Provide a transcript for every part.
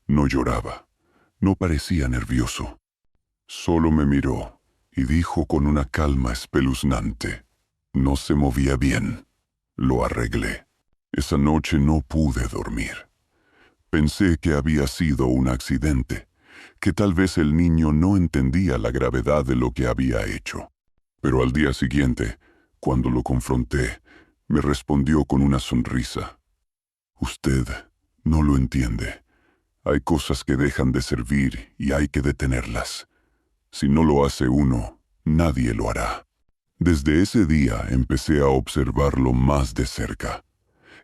No lloraba, no parecía nervioso. Solo me miró y dijo con una calma espeluznante: no se movía bien. Lo arreglé. Esa noche no pude dormir. Pensé que había sido un accidente, que tal vez el niño no entendía la gravedad de lo que había hecho. Pero al día siguiente, cuando lo confronté, me respondió con una sonrisa: usted no lo entiende. Hay cosas que dejan de servir y hay que detenerlas. Si no lo hace uno, nadie lo hará. Desde ese día empecé a observarlo más de cerca.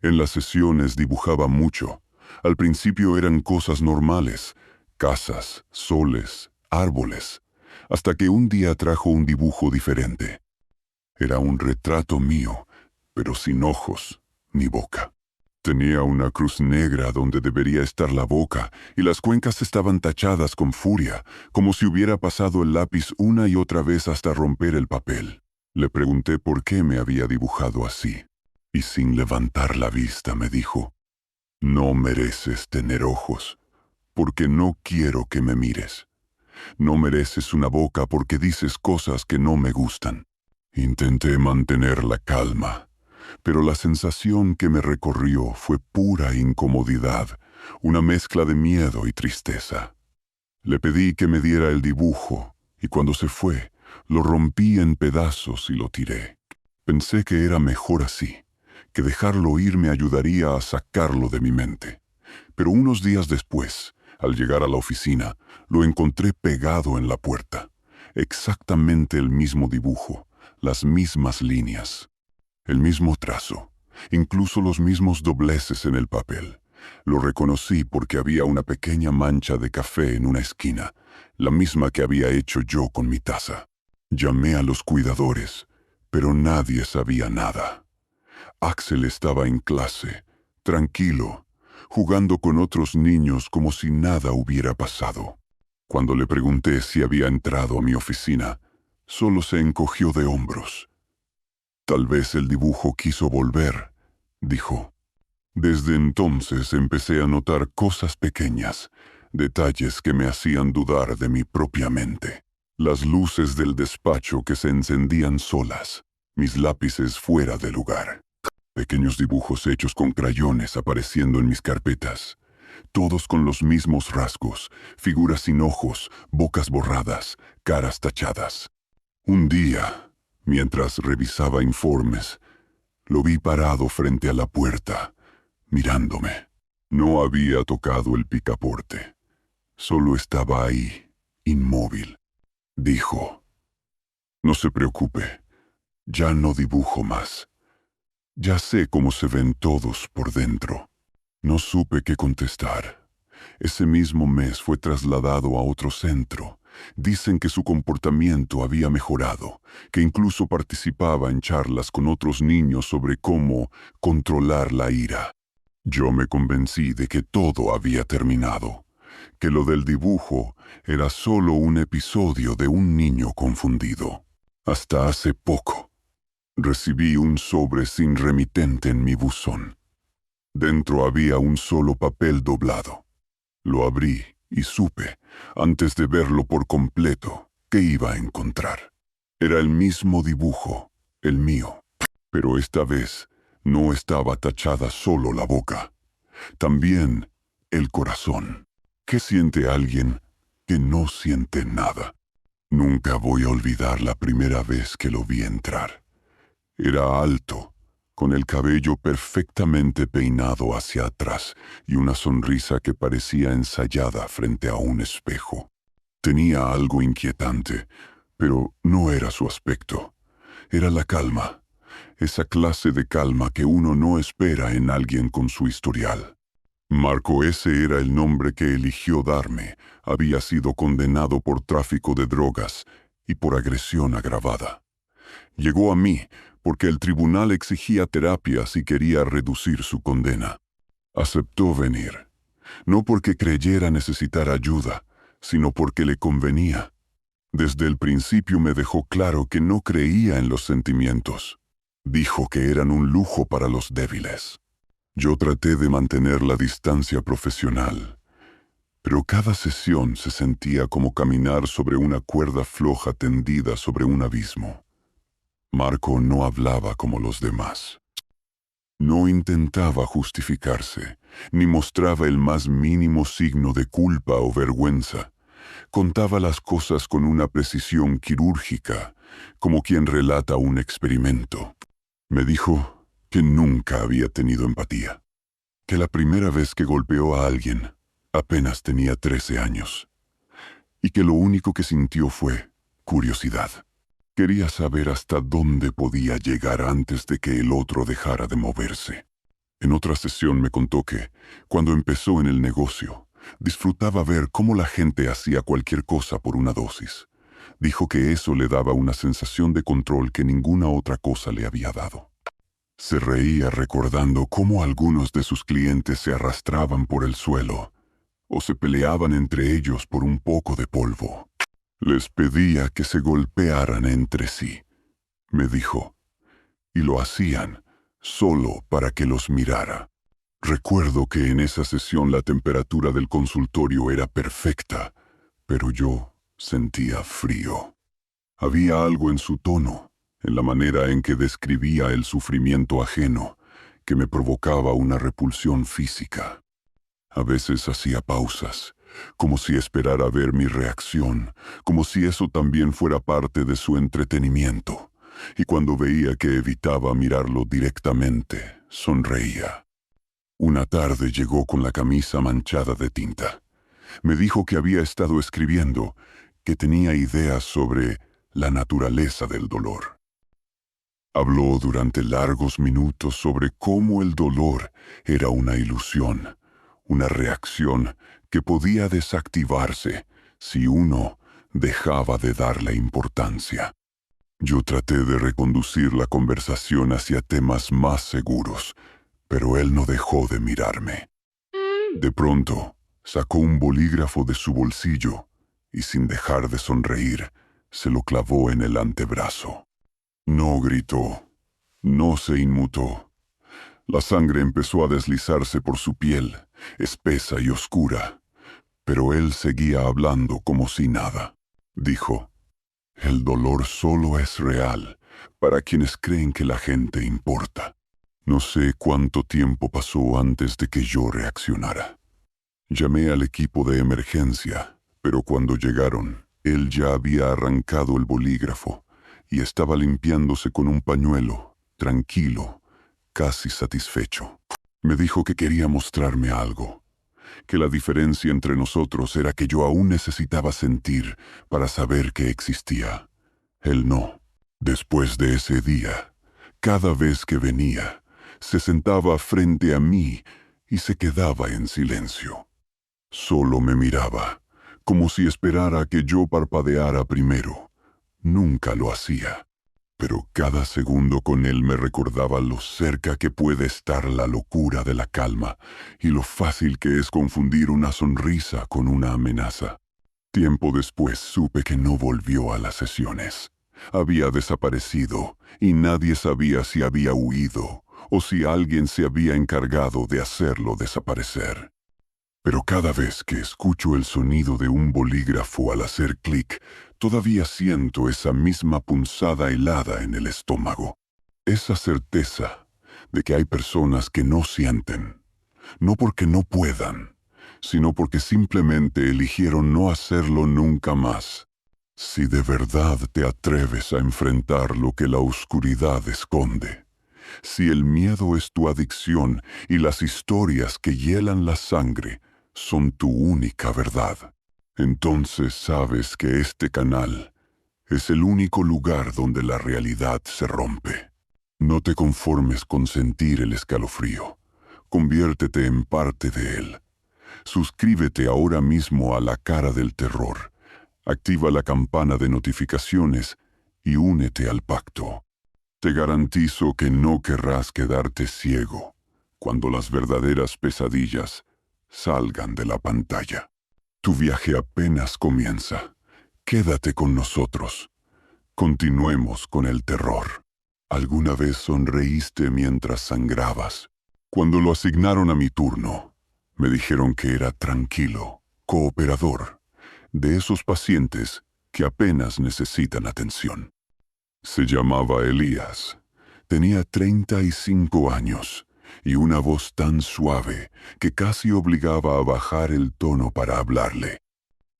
En las sesiones dibujaba mucho. Al principio eran cosas normales: casas, soles, árboles, hasta que un día trajo un dibujo diferente. Era un retrato mío, pero sin ojos ni boca. Tenía una cruz negra donde debería estar la boca, y las cuencas estaban tachadas con furia, como si hubiera pasado el lápiz una y otra vez hasta romper el papel. Le pregunté por qué me había dibujado así, y sin levantar la vista me dijo: no mereces tener ojos, porque no quiero que me mires. No mereces una boca porque dices cosas que no me gustan. Intenté mantener la calma, pero la sensación que me recorrió fue pura incomodidad, una mezcla de miedo y tristeza. Le pedí que me diera el dibujo, y cuando se fue, lo rompí en pedazos y lo tiré. Pensé que era mejor así, que dejarlo ir me ayudaría a sacarlo de mi mente. Pero unos días después, al llegar a la oficina, lo encontré pegado en la puerta. Exactamente el mismo dibujo, las mismas líneas, el mismo trazo, incluso los mismos dobleces en el papel. Lo reconocí porque había una pequeña mancha de café en una esquina, la misma que había hecho yo con mi taza. Llamé a los cuidadores, pero nadie sabía nada. Axel estaba en clase, tranquilo, jugando con otros niños como si nada hubiera pasado. Cuando le pregunté si había entrado a mi oficina, solo se encogió de hombros. Tal vez el dibujo quiso volver, dijo. Desde entonces empecé a notar cosas pequeñas, detalles que me hacían dudar de mi propia mente. Las luces del despacho que se encendían solas, mis lápices fuera de lugar. Pequeños dibujos hechos con crayones apareciendo en mis carpetas, todos con los mismos rasgos: figuras sin ojos, bocas borradas, caras tachadas. Un día, mientras revisaba informes, lo vi parado frente a la puerta, mirándome. No había tocado el picaporte, solo estaba ahí, inmóvil. Dijo: no se preocupe, ya no dibujo más. Ya sé cómo se ven todos por dentro. No supe qué contestar. Ese mismo mes fue trasladado a otro centro. Dicen que su comportamiento había mejorado, que incluso participaba en charlas con otros niños sobre cómo controlar la ira. Yo me convencí de que todo había terminado, que lo del dibujo era solo un episodio de un niño confundido. Hasta hace poco recibí un sobre sin remitente en mi buzón. Dentro había un solo papel doblado. Lo abrí y supe, antes de verlo por completo, qué iba a encontrar. Era el mismo dibujo, el mío, pero esta vez no estaba tachada solo la boca, también el corazón. ¿Qué siente alguien que no siente nada? Nunca voy a olvidar la primera vez que lo vi entrar. Era alto, con el cabello perfectamente peinado hacia atrás y una sonrisa que parecía ensayada frente a un espejo. Tenía algo inquietante, pero no era su aspecto. Era la calma, esa clase de calma que uno no espera en alguien con su historial. Marco, ese era el nombre que eligió darme. Había sido condenado por tráfico de drogas y por agresión agravada. Llegó a mí porque el tribunal exigía terapia si quería reducir su condena. Aceptó venir, no porque creyera necesitar ayuda, sino porque le convenía. Desde el principio me dejó claro que no creía en los sentimientos. Dijo que eran un lujo para los débiles. Yo traté de mantener la distancia profesional, pero cada sesión se sentía como caminar sobre una cuerda floja tendida sobre un abismo. Marco no hablaba como los demás. No intentaba justificarse, ni mostraba el más mínimo signo de culpa o vergüenza. Contaba las cosas con una precisión quirúrgica, como quien relata un experimento. Me dijo que nunca había tenido empatía, que la primera vez que golpeó a alguien apenas tenía 13 años, y que lo único que sintió fue curiosidad. Quería saber hasta dónde podía llegar antes de que el otro dejara de moverse. En otra sesión me contó que, cuando empezó en el negocio, disfrutaba ver cómo la gente hacía cualquier cosa por una dosis. Dijo que eso le daba una sensación de control que ninguna otra cosa le había dado. Se reía recordando cómo algunos de sus clientes se arrastraban por el suelo o se peleaban entre ellos por un poco de polvo. Les pedía que se golpearan entre sí, me dijo, y lo hacían solo para que los mirara. Recuerdo que en esa sesión la temperatura del consultorio era perfecta, pero yo sentía frío. Había algo en su tono, en la manera en que describía el sufrimiento ajeno, que me provocaba una repulsión física. A veces hacía pausas, como si esperara ver mi reacción, como si eso también fuera parte de su entretenimiento, y cuando veía que evitaba mirarlo directamente, sonreía. Una tarde llegó con la camisa manchada de tinta. Me dijo que había estado escribiendo, que tenía ideas sobre la naturaleza del dolor. Habló durante largos minutos sobre cómo el dolor era una ilusión, una reacción que podía desactivarse si uno dejaba de darle importancia. Yo traté de reconducir la conversación hacia temas más seguros, pero él no dejó de mirarme. De pronto, sacó un bolígrafo de su bolsillo y, sin dejar de sonreír, se lo clavó en el antebrazo. No gritó, no se inmutó. La sangre empezó a deslizarse por su piel, espesa y oscura, pero él seguía hablando como si nada. Dijo, el dolor solo es real para quienes creen que la gente importa. No sé cuánto tiempo pasó antes de que yo reaccionara. Llamé al equipo de emergencia, pero cuando llegaron, él ya había arrancado el bolígrafo y estaba limpiándose con un pañuelo, tranquilo, casi satisfecho. Me dijo que quería mostrarme algo, que la diferencia entre nosotros era que yo aún necesitaba sentir para saber que existía. Él no. Después de ese día, cada vez que venía, se sentaba frente a mí y se quedaba en silencio. Solo me miraba, como si esperara que yo parpadeara primero. Nunca lo hacía, pero cada segundo con él me recordaba lo cerca que puede estar la locura de la calma y lo fácil que es confundir una sonrisa con una amenaza. Tiempo después supe que no volvió a las sesiones. Había desaparecido y nadie sabía si había huido o si alguien se había encargado de hacerlo desaparecer. Pero cada vez que escucho el sonido de un bolígrafo al hacer clic, todavía siento esa misma punzada helada en el estómago. Esa certeza de que hay personas que no sienten, no porque no puedan, sino porque simplemente eligieron no hacerlo nunca más. Si de verdad te atreves a enfrentar lo que la oscuridad esconde, si el miedo es tu adicción y las historias que hielan la sangre son tu única verdad, entonces sabes que este canal es el único lugar donde la realidad se rompe. No te conformes con sentir el escalofrío. Conviértete en parte de él. Suscríbete ahora mismo a La Cara del Terror. Activa la campana de notificaciones y únete al pacto. Te garantizo que no querrás quedarte ciego cuando las verdaderas pesadillas salgan de la pantalla. Tu viaje apenas comienza. Quédate con nosotros. Continuemos con el terror. ¿Alguna vez sonreíste mientras sangrabas? Cuando lo asignaron a mi turno, me dijeron que era tranquilo, cooperador, de esos pacientes que apenas necesitan atención. Se llamaba Elías. Tenía 35 años y una voz tan suave que casi obligaba a bajar el tono para hablarle.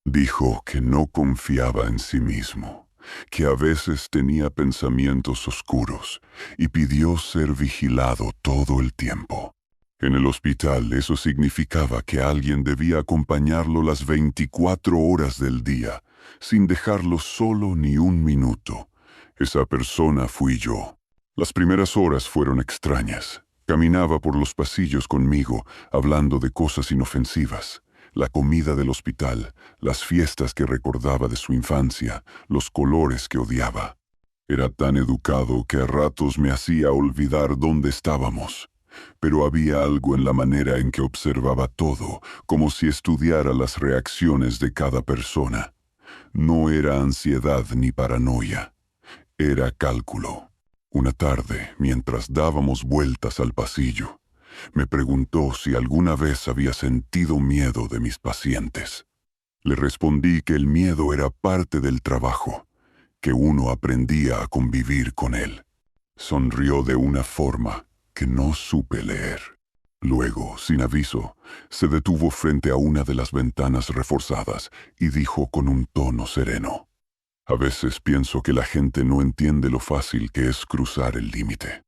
Dijo que no confiaba en sí mismo, que a veces tenía pensamientos oscuros y pidió ser vigilado todo el tiempo. En el hospital eso significaba que alguien debía acompañarlo las 24 horas del día, sin dejarlo solo ni un minuto. Esa persona fui yo. Las primeras horas fueron extrañas. Caminaba por los pasillos conmigo, hablando de cosas inofensivas. La comida del hospital, las fiestas que recordaba de su infancia, los colores que odiaba. Era tan educado que a ratos me hacía olvidar dónde estábamos. Pero había algo en la manera en que observaba todo, como si estudiara las reacciones de cada persona. No era ansiedad ni paranoia. Era cálculo. Una tarde, mientras dábamos vueltas al pasillo, me preguntó si alguna vez había sentido miedo de mis pacientes. Le respondí que el miedo era parte del trabajo, que uno aprendía a convivir con él. Sonrió de una forma que no supe leer. Luego, sin aviso, se detuvo frente a una de las ventanas reforzadas y dijo con un tono sereno: a veces pienso que la gente no entiende lo fácil que es cruzar el límite.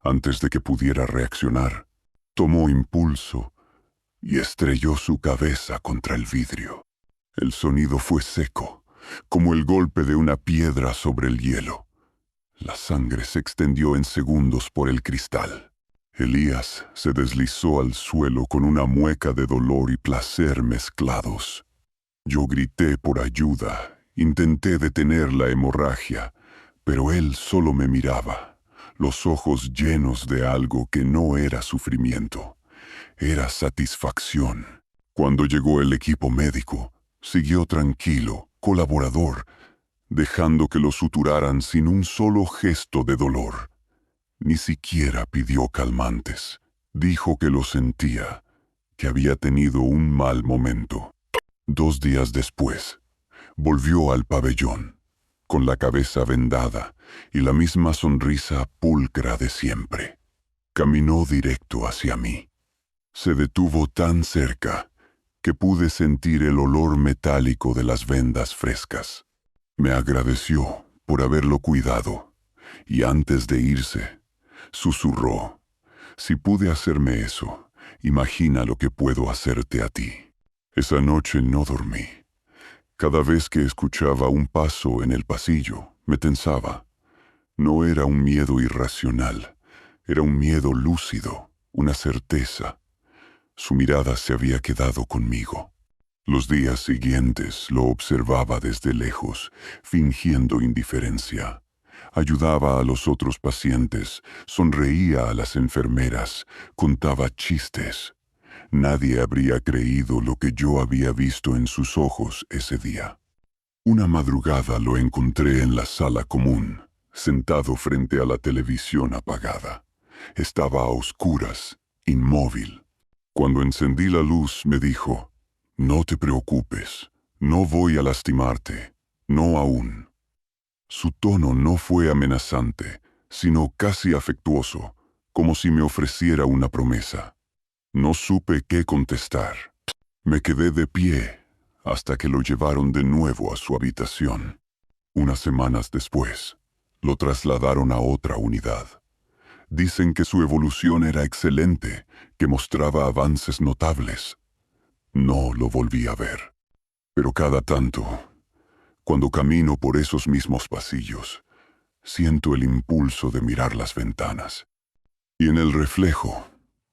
Antes de que pudiera reaccionar, tomó impulso y estrelló su cabeza contra el vidrio. El sonido fue seco, como el golpe de una piedra sobre el hielo. La sangre se extendió en segundos por el cristal. Elías se deslizó al suelo con una mueca de dolor y placer mezclados. Yo grité por ayuda. Intenté detener la hemorragia, pero él solo me miraba, los ojos llenos de algo que no era sufrimiento, era satisfacción. Cuando llegó el equipo médico, siguió tranquilo, colaborador, dejando que lo suturaran sin un solo gesto de dolor. Ni siquiera pidió calmantes. Dijo que lo sentía, que había tenido un mal momento. 2 días después, volvió al pabellón, con la cabeza vendada y la misma sonrisa pulcra de siempre. Caminó directo hacia mí. Se detuvo tan cerca que pude sentir el olor metálico de las vendas frescas. Me agradeció por haberlo cuidado y antes de irse, susurró: si pude hacerme eso, imagina lo que puedo hacerte a ti. Esa noche no dormí. Cada vez que escuchaba un paso en el pasillo, me tensaba. No era un miedo irracional, era un miedo lúcido, una certeza. Su mirada se había quedado conmigo. Los días siguientes lo observaba desde lejos, fingiendo indiferencia. Ayudaba a los otros pacientes, sonreía a las enfermeras, contaba chistes. Nadie habría creído lo que yo había visto en sus ojos ese día. Una madrugada lo encontré en la sala común, sentado frente a la televisión apagada. Estaba a oscuras, inmóvil. Cuando encendí la luz me dijo: no te preocupes, no voy a lastimarte, no aún. Su tono no fue amenazante, sino casi afectuoso, como si me ofreciera una promesa. No supe qué contestar. Me quedé de pie hasta que lo llevaron de nuevo a su habitación. Unas semanas después, lo trasladaron a otra unidad. Dicen que su evolución era excelente, que mostraba avances notables. No lo volví a ver. Pero cada tanto, cuando camino por esos mismos pasillos, siento el impulso de mirar las ventanas. Y en el reflejo,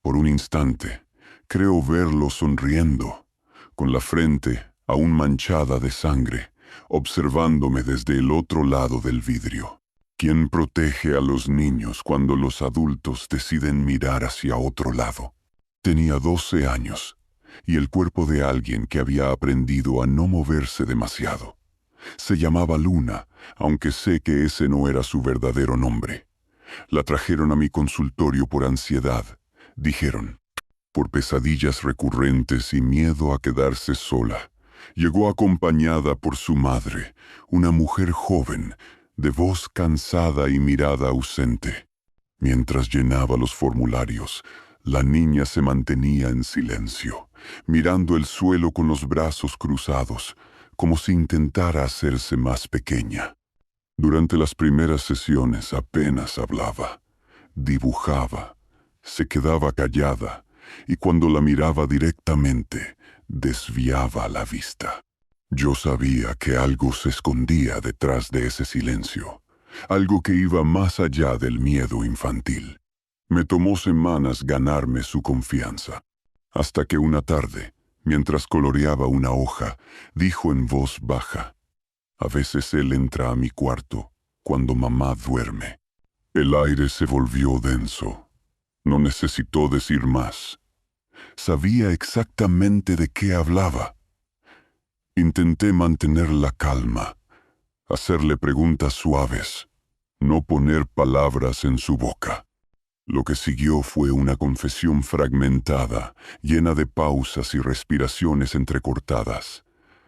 por un instante, creo verlo sonriendo, con la frente aún manchada de sangre, observándome desde el otro lado del vidrio. ¿Quién protege a los niños cuando los adultos deciden mirar hacia otro lado? Tenía 12 años, y el cuerpo de alguien que había aprendido a no moverse demasiado. Se llamaba Luna, aunque sé que ese no era su verdadero nombre. La trajeron a mi consultorio por ansiedad. Dijeron: por pesadillas recurrentes y miedo a quedarse sola. Llegó acompañada por su madre, una mujer joven, de voz cansada y mirada ausente. Mientras llenaba los formularios, la niña se mantenía en silencio, mirando el suelo con los brazos cruzados, como si intentara hacerse más pequeña. Durante las primeras sesiones apenas hablaba, dibujaba, se quedaba callada, y cuando la miraba directamente, desviaba la vista. Yo sabía que algo se escondía detrás de ese silencio, algo que iba más allá del miedo infantil. Me tomó semanas ganarme su confianza, hasta que una tarde, mientras coloreaba una hoja, dijo en voz baja: «A veces él entra a mi cuarto cuando mamá duerme». El aire se volvió denso. No necesitó decir más. Sabía exactamente de qué hablaba. Intenté mantener la calma, hacerle preguntas suaves, no poner palabras en su boca. Lo que siguió fue una confesión fragmentada, llena de pausas y respiraciones entrecortadas.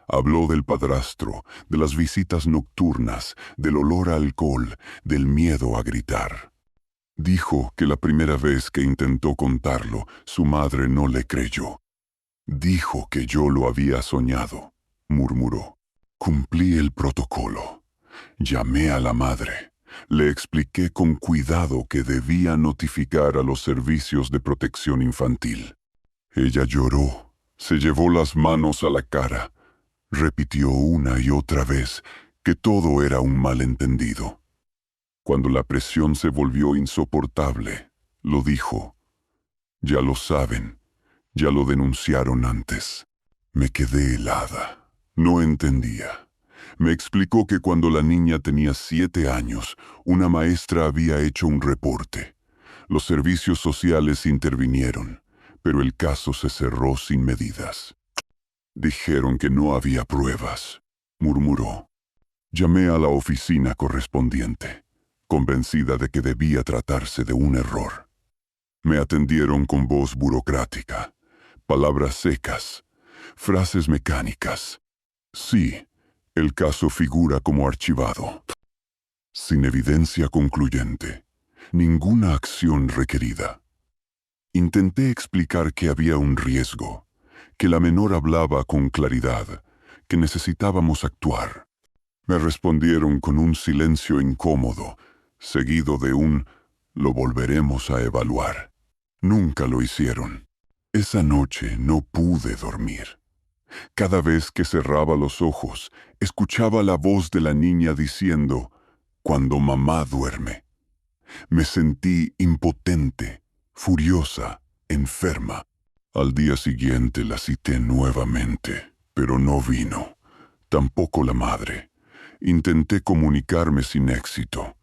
Habló del padrastro, de las visitas nocturnas, del olor a alcohol, del miedo a gritar. Dijo que la primera vez que intentó contarlo, su madre no le creyó. «Dijo que yo lo había soñado», murmuró. Cumplí el protocolo. Llamé a la madre. Le expliqué con cuidado que debía notificar a los servicios de protección infantil. Ella lloró, se llevó las manos a la cara. Repitió una y otra vez que todo era un malentendido. Cuando la presión se volvió insoportable, lo dijo: «Ya lo saben, ya lo denunciaron antes». Me quedé helada. No entendía. Me explicó que cuando la niña tenía 7 años, una maestra había hecho un reporte. Los servicios sociales intervinieron, pero el caso se cerró sin medidas. «Dijeron que no había pruebas», murmuró. Llamé a la oficina correspondiente, convencida de que debía tratarse de un error. Me atendieron con voz burocrática, palabras secas, frases mecánicas. «Sí, el caso figura como archivado». Sin evidencia concluyente, ninguna acción requerida. Intenté explicar que había un riesgo, que la menor hablaba con claridad, que necesitábamos actuar. Me respondieron con un silencio incómodo, seguido de un «lo volveremos a evaluar». Nunca lo hicieron. Esa noche no pude dormir. Cada vez que cerraba los ojos, escuchaba la voz de la niña diciendo: «Cuando mamá duerme». Me sentí impotente, furiosa, enferma. Al día siguiente la cité nuevamente, pero no vino. Tampoco la madre. Intenté comunicarme sin éxito.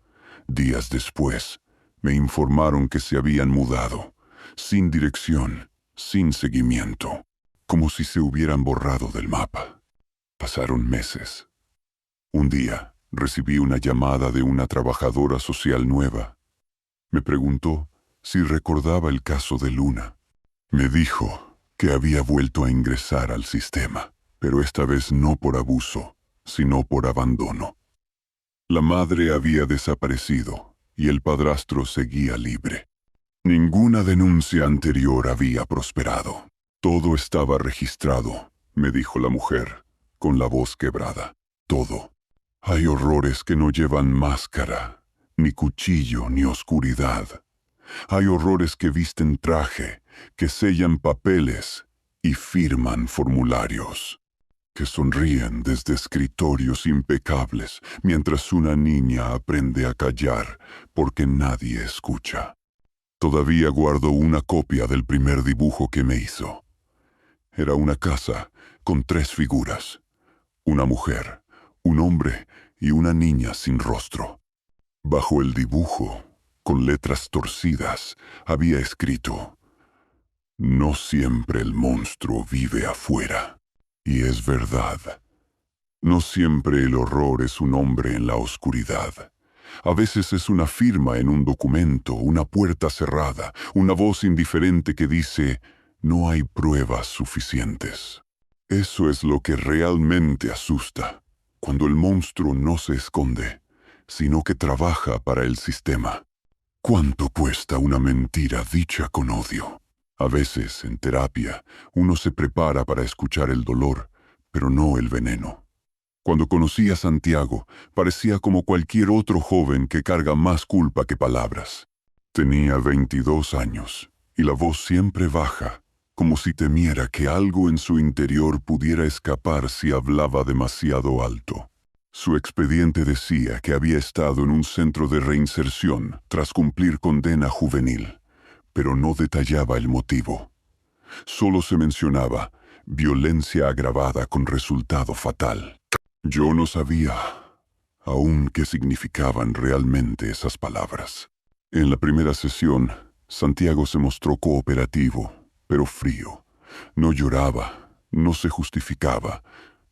Días después, me informaron que se habían mudado, sin dirección, sin seguimiento, como si se hubieran borrado del mapa. Pasaron meses. Un día, recibí una llamada de una trabajadora social nueva. Me preguntó si recordaba el caso de Luna. Me dijo que había vuelto a ingresar al sistema, pero esta vez no por abuso, sino por abandono. La madre había desaparecido y el padrastro seguía libre. Ninguna denuncia anterior había prosperado. «Todo estaba registrado», me dijo la mujer, con la voz quebrada. «Todo. Hay horrores que no llevan máscara, ni cuchillo, ni oscuridad. Hay horrores que visten traje, que sellan papeles y firman formularios, que sonríen desde escritorios impecables mientras una niña aprende a callar porque nadie escucha». Todavía guardo una copia del primer dibujo que me hizo. Era una casa con 3 figuras: una mujer, un hombre y una niña sin rostro. Bajo el dibujo, con letras torcidas, había escrito: «No siempre el monstruo vive afuera». Y es verdad. No siempre el horror es un hombre en la oscuridad. A veces es una firma en un documento, una puerta cerrada, una voz indiferente que dice: No hay pruebas suficientes. Eso es lo que realmente asusta, cuando el monstruo no se esconde, sino que trabaja para el sistema. ¿Cuánto cuesta una mentira dicha con odio? A veces, en terapia, uno se prepara para escuchar el dolor, pero no el veneno. Cuando conocí a Santiago, parecía como cualquier otro joven que carga más culpa que palabras. Tenía 22 años, y la voz siempre baja, como si temiera que algo en su interior pudiera escapar si hablaba demasiado alto. Su expediente decía que había estado en un centro de reinserción tras cumplir condena juvenil, pero no detallaba el motivo. Solo se mencionaba violencia agravada con resultado fatal. Yo no sabía aún qué significaban realmente esas palabras. En la primera sesión, Santiago se mostró cooperativo, pero frío. No lloraba, no se justificaba,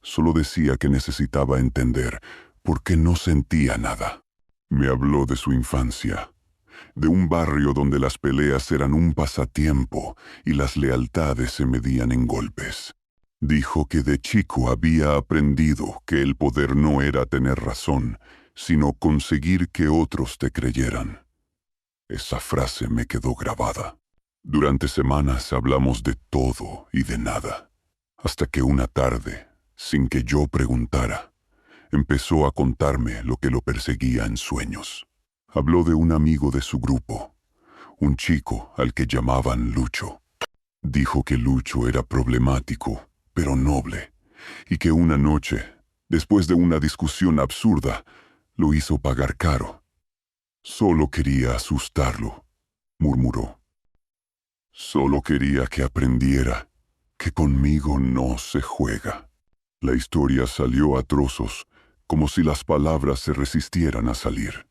solo decía que necesitaba entender porque no sentía nada. Me habló de su infancia, de un barrio donde las peleas eran un pasatiempo y las lealtades se medían en golpes. Dijo que de chico había aprendido que el poder no era tener razón, sino conseguir que otros te creyeran. Esa frase me quedó grabada. Durante semanas hablamos de todo y de nada, hasta que una tarde, sin que yo preguntara, empezó a contarme lo que lo perseguía en sueños. Habló de un amigo de su grupo, un chico al que llamaban Lucho. Dijo que Lucho era problemático, pero noble, y que una noche, después de una discusión absurda, lo hizo pagar caro. Solo quería asustarlo, murmuró. Solo quería que aprendiera que conmigo no se juega. La historia salió a trozos, como si las palabras se resistieran a salir.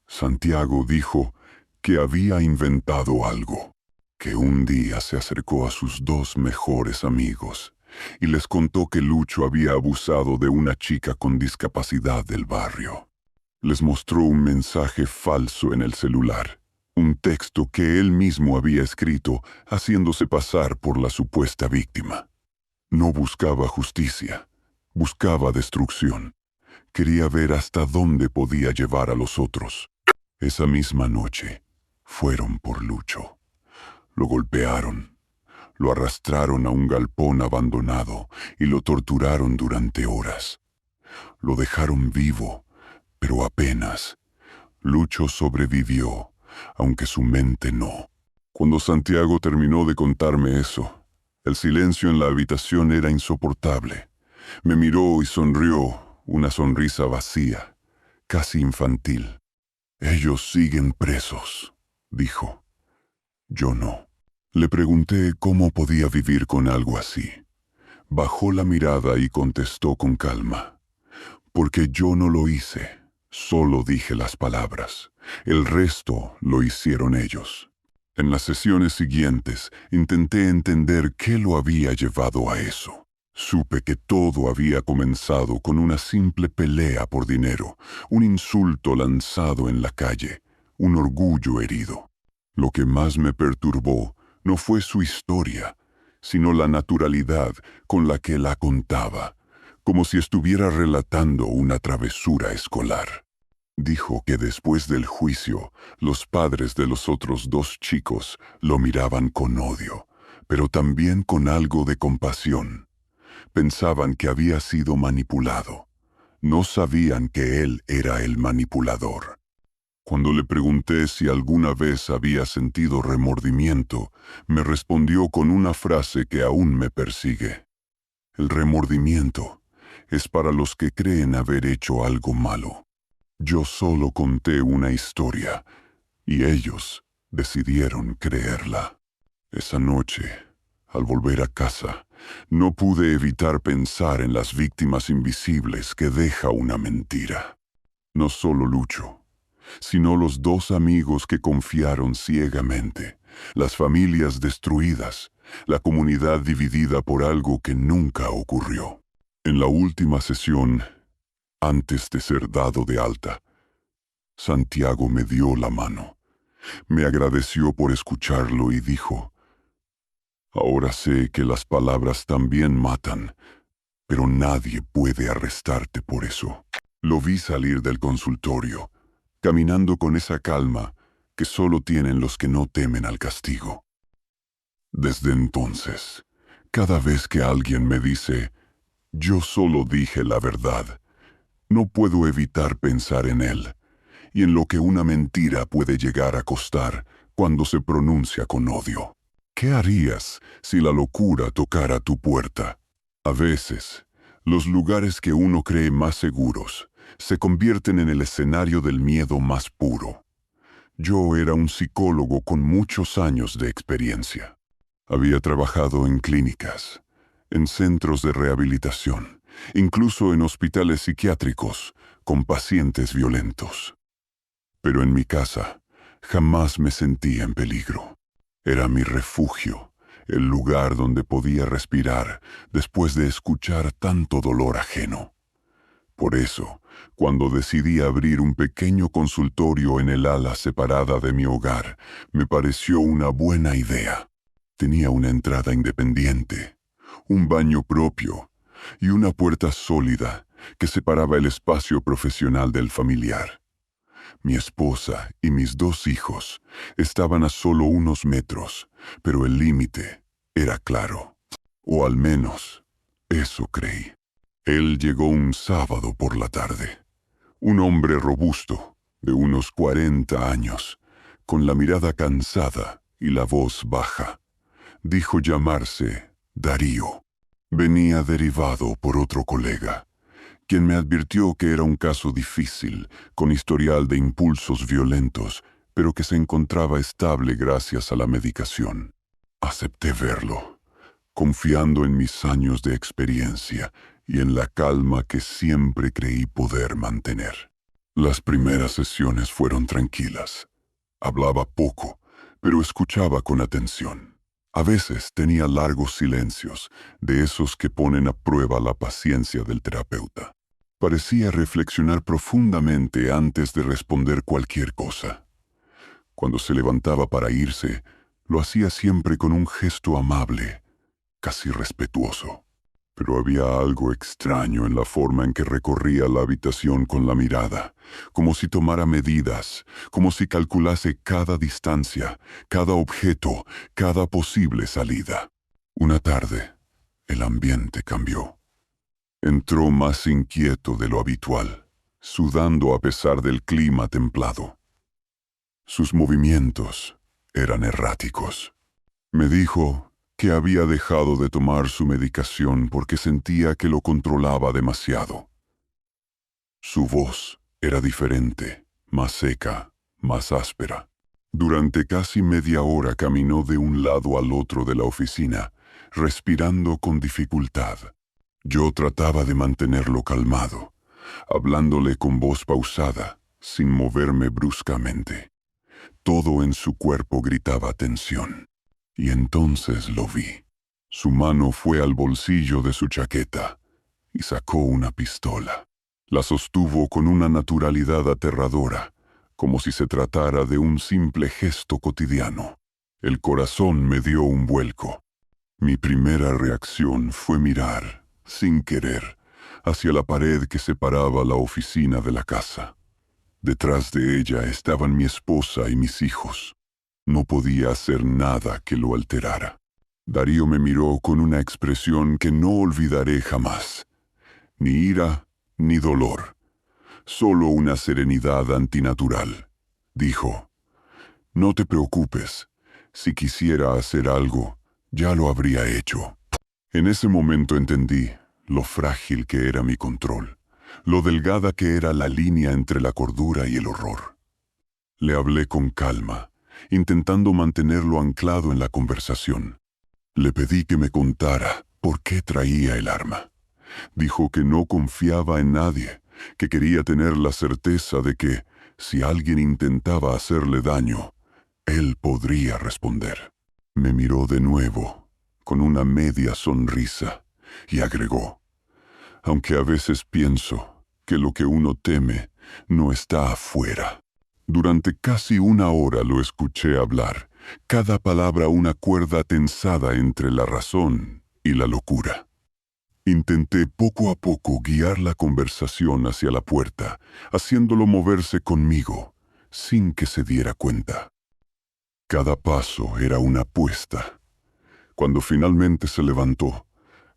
Santiago dijo que había inventado algo, que un día se acercó a sus dos mejores amigos y les contó que Lucho había abusado de una chica con discapacidad del barrio. Les mostró un mensaje falso en el celular, un texto que él mismo había escrito haciéndose pasar por la supuesta víctima. No buscaba justicia, buscaba destrucción. Quería ver hasta dónde podía llevar a los otros. Esa misma noche, fueron por Lucho. Lo golpearon, lo arrastraron a un galpón abandonado y lo torturaron durante horas. Lo dejaron vivo, pero apenas. Lucho sobrevivió, aunque su mente no. Cuando Santiago terminó de contarme eso, el silencio en la habitación era insoportable. Me miró y sonrió, una sonrisa vacía, casi infantil. Ellos siguen presos, dijo. Yo no. Le pregunté cómo podía vivir con algo así. Bajó la mirada y contestó con calma. Porque yo no lo hice, solo dije las palabras. El resto lo hicieron ellos. En las sesiones siguientes intenté entender qué lo había llevado a eso. Supe que todo había comenzado con una simple pelea por dinero, un insulto lanzado en la calle, un orgullo herido. Lo que más me perturbó no fue su historia, sino la naturalidad con la que la contaba, como si estuviera relatando una travesura escolar. Dijo que después del juicio, los padres de los otros dos chicos lo miraban con odio, pero también con algo de compasión. Pensaban que había sido manipulado. No sabían que él era el manipulador. Cuando le pregunté si alguna vez había sentido remordimiento, me respondió con una frase que aún me persigue. El remordimiento es para los que creen haber hecho algo malo. Yo solo conté una historia, y ellos decidieron creerla. Esa noche, al volver a casa, no pude evitar pensar en las víctimas invisibles que deja una mentira. No solo Lucho, sino los dos amigos que confiaron ciegamente, las familias destruidas, la comunidad dividida por algo que nunca ocurrió. En la última sesión, antes de ser dado de alta, Santiago me dio la mano. Me agradeció por escucharlo y dijo, Ahora sé que las palabras también matan, pero nadie puede arrestarte por eso. Lo vi salir del consultorio, caminando con esa calma que solo tienen los que no temen al castigo. Desde entonces, cada vez que alguien me dice, yo solo dije la verdad, no puedo evitar pensar en él y en lo que una mentira puede llegar a costar cuando se pronuncia con odio. ¿Qué harías si la locura tocara tu puerta? A veces, los lugares que uno cree más seguros se convierten en el escenario del miedo más puro. Yo era un psicólogo con muchos años de experiencia. Había trabajado en clínicas, en centros de rehabilitación, incluso en hospitales psiquiátricos con pacientes violentos. Pero en mi casa jamás me sentía en peligro. Era mi refugio, el lugar donde podía respirar después de escuchar tanto dolor ajeno. Por eso, cuando decidí abrir un pequeño consultorio en el ala separada de mi hogar, me pareció una buena idea. Tenía una entrada independiente, un baño propio y una puerta sólida que separaba el espacio profesional del familiar. Mi esposa y mis 2 hijos estaban a solo unos metros, pero el límite era claro. O al menos, eso creí. Él llegó un sábado por la tarde. Un hombre robusto, de unos 40 años, con la mirada cansada y la voz baja. Dijo llamarse Darío. Venía derivado por otro colega, quien me advirtió que era un caso difícil, con historial de impulsos violentos, pero que se encontraba estable gracias a la medicación. Acepté verlo, confiando en mis años de experiencia y en la calma que siempre creí poder mantener. Las primeras sesiones fueron tranquilas. Hablaba poco, pero escuchaba con atención. A veces tenía largos silencios, de esos que ponen a prueba la paciencia del terapeuta. Parecía reflexionar profundamente antes de responder cualquier cosa. Cuando se levantaba para irse, lo hacía siempre con un gesto amable, casi respetuoso. Pero había algo extraño en la forma en que recorría la habitación con la mirada, como si tomara medidas, como si calculase cada distancia, cada objeto, cada posible salida. Una tarde, el ambiente cambió. Entró más inquieto de lo habitual, sudando a pesar del clima templado. Sus movimientos eran erráticos. Me dijo que había dejado de tomar su medicación porque sentía que lo controlaba demasiado. Su voz era diferente, más seca, más áspera. Durante casi media hora caminó de un lado al otro de la oficina, respirando con dificultad. Yo trataba de mantenerlo calmado, hablándole con voz pausada, sin moverme bruscamente. Todo en su cuerpo gritaba tensión. Y entonces lo vi. Su mano fue al bolsillo de su chaqueta y sacó una pistola. La sostuvo con una naturalidad aterradora, como si se tratara de un simple gesto cotidiano. El corazón me dio un vuelco. Mi primera reacción fue mirar, sin querer, hacia la pared que separaba la oficina de la casa. Detrás de ella estaban mi esposa y mis hijos. No podía hacer nada que lo alterara. Darío me miró con una expresión que no olvidaré jamás. Ni ira, ni dolor. Solo una serenidad antinatural. Dijo, «No te preocupes. Si quisiera hacer algo, ya lo habría hecho». En ese momento entendí lo frágil que era mi control, lo delgada que era la línea entre la cordura y el horror. Le hablé con calma, intentando mantenerlo anclado en la conversación. Le pedí que me contara por qué traía el arma. Dijo que no confiaba en nadie, que quería tener la certeza de que, si alguien intentaba hacerle daño, él podría responder. Me miró de nuevo, con una media sonrisa, y agregó, «Aunque a veces pienso que lo que uno teme no está afuera». Durante casi una hora lo escuché hablar, cada palabra una cuerda tensada entre la razón y la locura. Intenté poco a poco guiar la conversación hacia la puerta, haciéndolo moverse conmigo, sin que se diera cuenta. Cada paso era una apuesta. Cuando finalmente se levantó,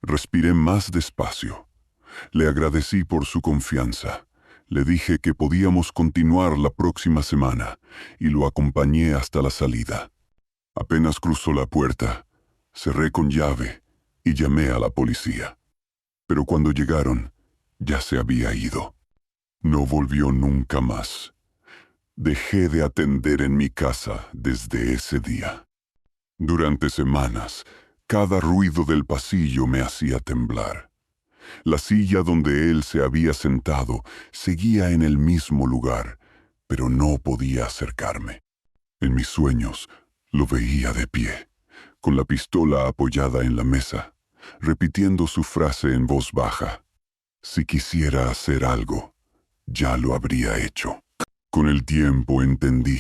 respiré más despacio. Le agradecí por su confianza. Le dije que podíamos continuar la próxima semana y lo acompañé hasta la salida. Apenas cruzó la puerta, cerré con llave y llamé a la policía. Pero cuando llegaron, ya se había ido. No volvió nunca más. Dejé de atender en mi casa desde ese día. Durante semanas, cada ruido del pasillo me hacía temblar. La silla donde él se había sentado seguía en el mismo lugar, pero no podía acercarme. En mis sueños, lo veía de pie, con la pistola apoyada en la mesa, repitiendo su frase en voz baja. Si quisiera hacer algo, ya lo habría hecho. Con el tiempo entendí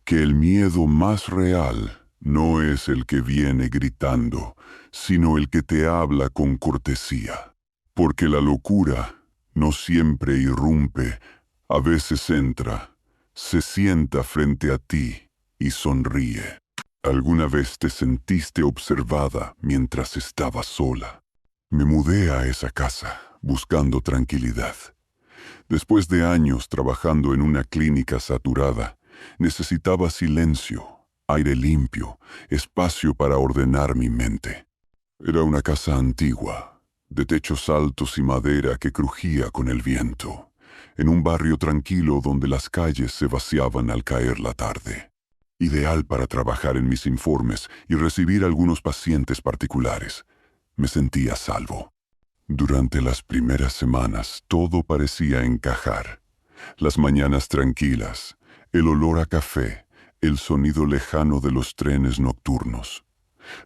que el miedo más real no es el que viene gritando, sino el que te habla con cortesía. Porque la locura no siempre irrumpe, a veces entra, se sienta frente a ti y sonríe. ¿Alguna vez te sentiste observada mientras estabas sola? Me mudé a esa casa, buscando tranquilidad. Después de años trabajando en una clínica saturada, necesitaba silencio, aire limpio, espacio para ordenar mi mente. Era una casa antigua, de techos altos y madera que crujía con el viento, en un barrio tranquilo donde las calles se vaciaban al caer la tarde. Ideal para trabajar en mis informes y recibir algunos pacientes particulares. Me sentía a salvo. Durante las primeras semanas todo parecía encajar. Las mañanas tranquilas, el olor a café, el sonido lejano de los trenes nocturnos.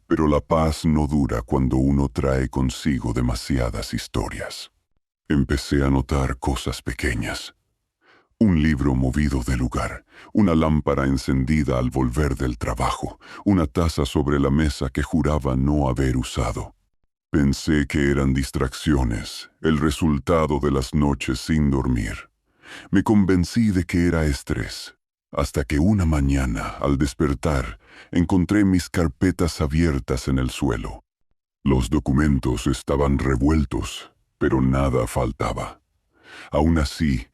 Pero la paz no dura cuando uno trae consigo demasiadas historias. Empecé a notar cosas pequeñas. Un libro movido de lugar, una lámpara encendida al volver del trabajo, una taza sobre la mesa que juraba no haber usado. Pensé que eran distracciones, el resultado de las noches sin dormir. Me convencí de que era estrés, hasta que una mañana, al despertar, encontré mis carpetas abiertas en el suelo. Los documentos estaban revueltos, pero nada faltaba. Aún así,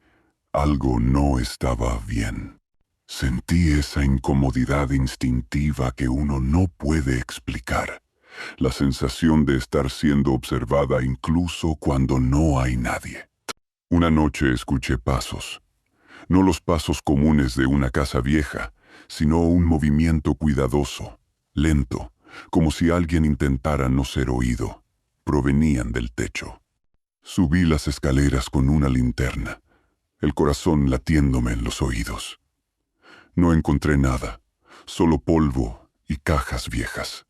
algo no estaba bien. Sentí esa incomodidad instintiva que uno no puede explicar. La sensación de estar siendo observada incluso cuando no hay nadie. Una noche escuché pasos. No los pasos comunes de una casa vieja, sino un movimiento cuidadoso, lento, como si alguien intentara no ser oído. Provenían del techo. Subí las escaleras con una linterna, el corazón latiéndome en los oídos. No encontré nada, solo polvo y cajas viejas.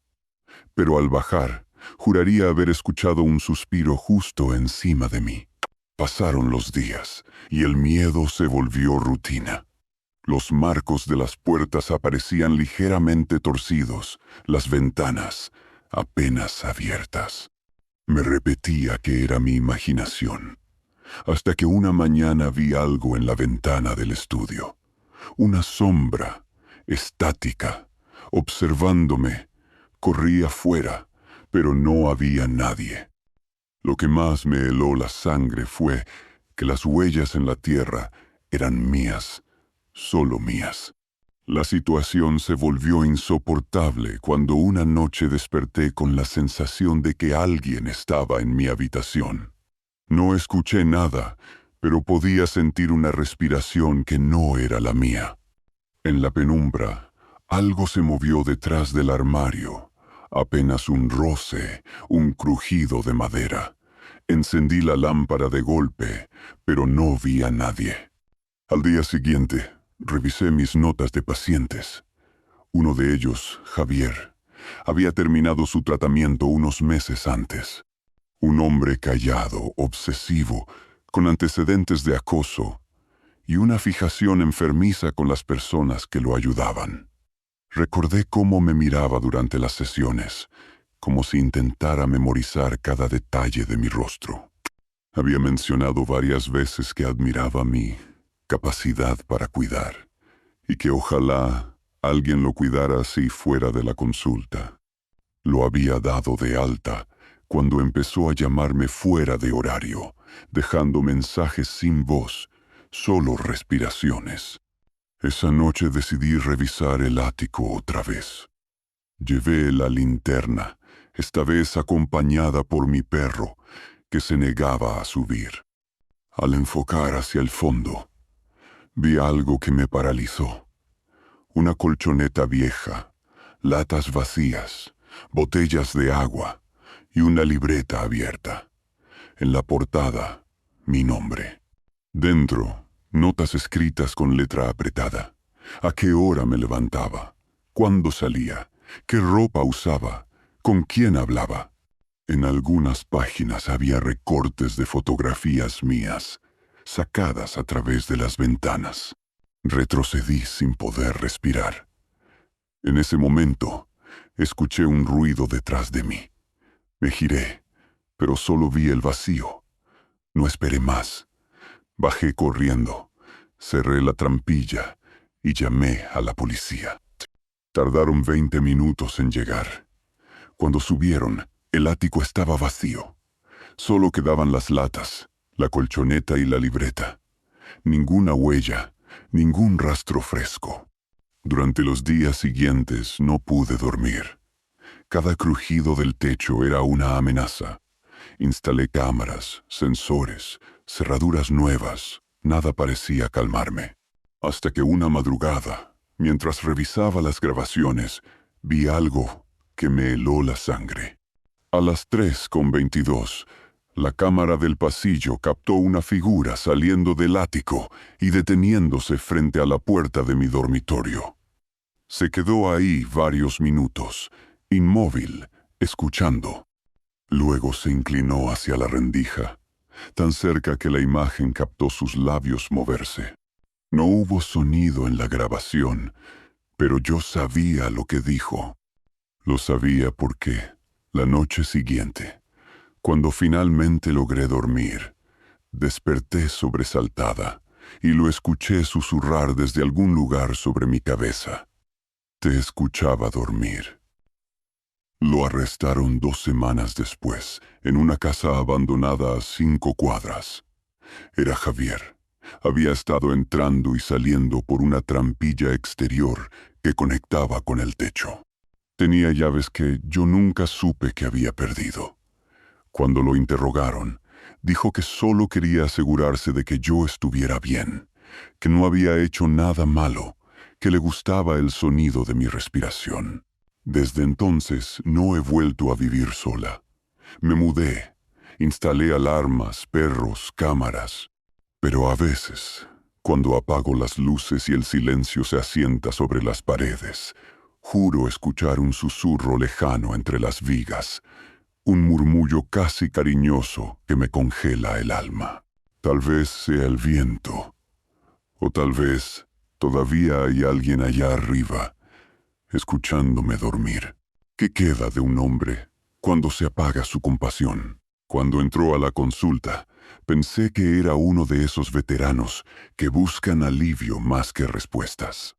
Pero al bajar, juraría haber escuchado un suspiro justo encima de mí. Pasaron los días, y el miedo se volvió rutina. Los marcos de las puertas aparecían ligeramente torcidos, las ventanas apenas abiertas. Me repetía que era mi imaginación, hasta que una mañana vi algo en la ventana del estudio. Una sombra, estática, observándome. Corrí afuera, pero no había nadie. Lo que más me heló la sangre fue que las huellas en la tierra eran mías, solo mías. La situación se volvió insoportable cuando una noche desperté con la sensación de que alguien estaba en mi habitación. No escuché nada, pero podía sentir una respiración que no era la mía. En la penumbra, algo se movió detrás del armario. Apenas un roce, un crujido de madera. Encendí la lámpara de golpe, pero no vi a nadie. Al día siguiente, revisé mis notas de pacientes. Uno de ellos, Javier, había terminado su tratamiento unos meses antes. Un hombre callado, obsesivo, con antecedentes de acoso y una fijación enfermiza con las personas que lo ayudaban. Recordé cómo me miraba durante las sesiones, como si intentara memorizar cada detalle de mi rostro. Había mencionado varias veces que admiraba mi capacidad para cuidar, y que ojalá alguien lo cuidara así fuera de la consulta. Lo había dado de alta cuando empezó a llamarme fuera de horario, dejando mensajes sin voz, solo respiraciones. Esa noche decidí revisar el ático otra vez. Llevé la linterna, esta vez acompañada por mi perro, que se negaba a subir. Al enfocar hacia el fondo, vi algo que me paralizó. Una colchoneta vieja, latas vacías, botellas de agua y una libreta abierta. En la portada, mi nombre. Dentro, notas escritas con letra apretada. ¿A qué hora me levantaba? ¿Cuándo salía? ¿Qué ropa usaba? ¿Con quién hablaba? En algunas páginas había recortes de fotografías mías, sacadas a través de las ventanas. Retrocedí sin poder respirar. En ese momento, escuché un ruido detrás de mí. Me giré, pero solo vi el vacío. No esperé más. Bajé corriendo, cerré la trampilla y llamé a la policía. Tardaron 20 minutos en llegar. Cuando subieron, el ático estaba vacío. Solo quedaban las latas, la colchoneta y la libreta. Ninguna huella, ningún rastro fresco. Durante los días siguientes no pude dormir. Cada crujido del techo era una amenaza. Instalé cámaras, sensores, cerraduras nuevas. Nada parecía calmarme. Hasta que una madrugada, mientras revisaba las grabaciones, vi algo que me heló la sangre. A las 3:22, la cámara del pasillo captó una figura saliendo del ático y deteniéndose frente a la puerta de mi dormitorio. Se quedó ahí varios minutos, inmóvil, escuchando. Luego se inclinó hacia la rendija, tan cerca que la imagen captó sus labios moverse. No hubo sonido en la grabación, pero yo sabía lo que dijo. Lo sabía porque, la noche siguiente, cuando finalmente logré dormir, desperté sobresaltada y lo escuché susurrar desde algún lugar sobre mi cabeza. Te escuchaba dormir. Lo arrestaron 2 semanas después, en una casa abandonada a 5 cuadras. Era Javier. Había estado entrando y saliendo por una trampilla exterior que conectaba con el techo. Tenía llaves que yo nunca supe que había perdido. Cuando lo interrogaron, dijo que solo quería asegurarse de que yo estuviera bien, que no había hecho nada malo, que le gustaba el sonido de mi respiración. Desde entonces no he vuelto a vivir sola. Me mudé, instalé alarmas, perros, cámaras. Pero a veces, cuando apago las luces y el silencio se asienta sobre las paredes, juro escuchar un susurro lejano entre las vigas, un murmullo casi cariñoso que me congela el alma. Tal vez sea el viento, o tal vez todavía hay alguien allá arriba, escuchándome dormir. ¿Qué queda de un hombre cuando se apaga su compasión? Cuando entró a la consulta, pensé que era uno de esos veteranos que buscan alivio más que respuestas.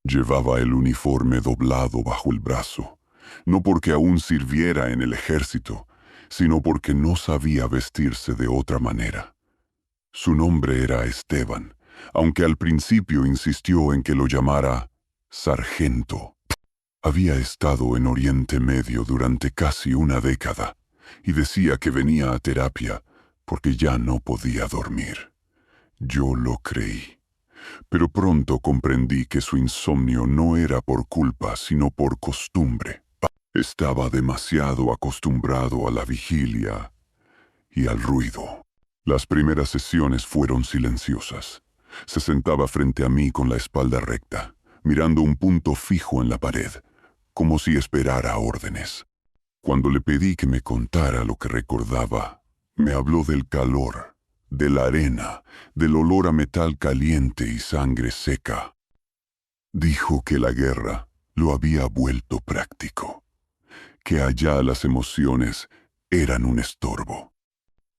Llevaba el uniforme doblado bajo el brazo, no porque aún sirviera en el ejército, sino porque no sabía vestirse de otra manera. Su nombre era Esteban, aunque al principio insistió en que lo llamara sargento. Había estado en Oriente Medio durante casi una década y decía que venía a terapia porque ya no podía dormir. Yo lo creí, pero pronto comprendí que su insomnio no era por culpa, sino por costumbre. Estaba demasiado acostumbrado a la vigilia y al ruido. Las primeras sesiones fueron silenciosas. Se sentaba frente a mí con la espalda recta, mirando un punto fijo en la pared, como si esperara órdenes. Cuando le pedí que me contara lo que recordaba, me habló del calor, de la arena, del olor a metal caliente y sangre seca. Dijo que la guerra lo había vuelto práctico, que allá las emociones eran un estorbo.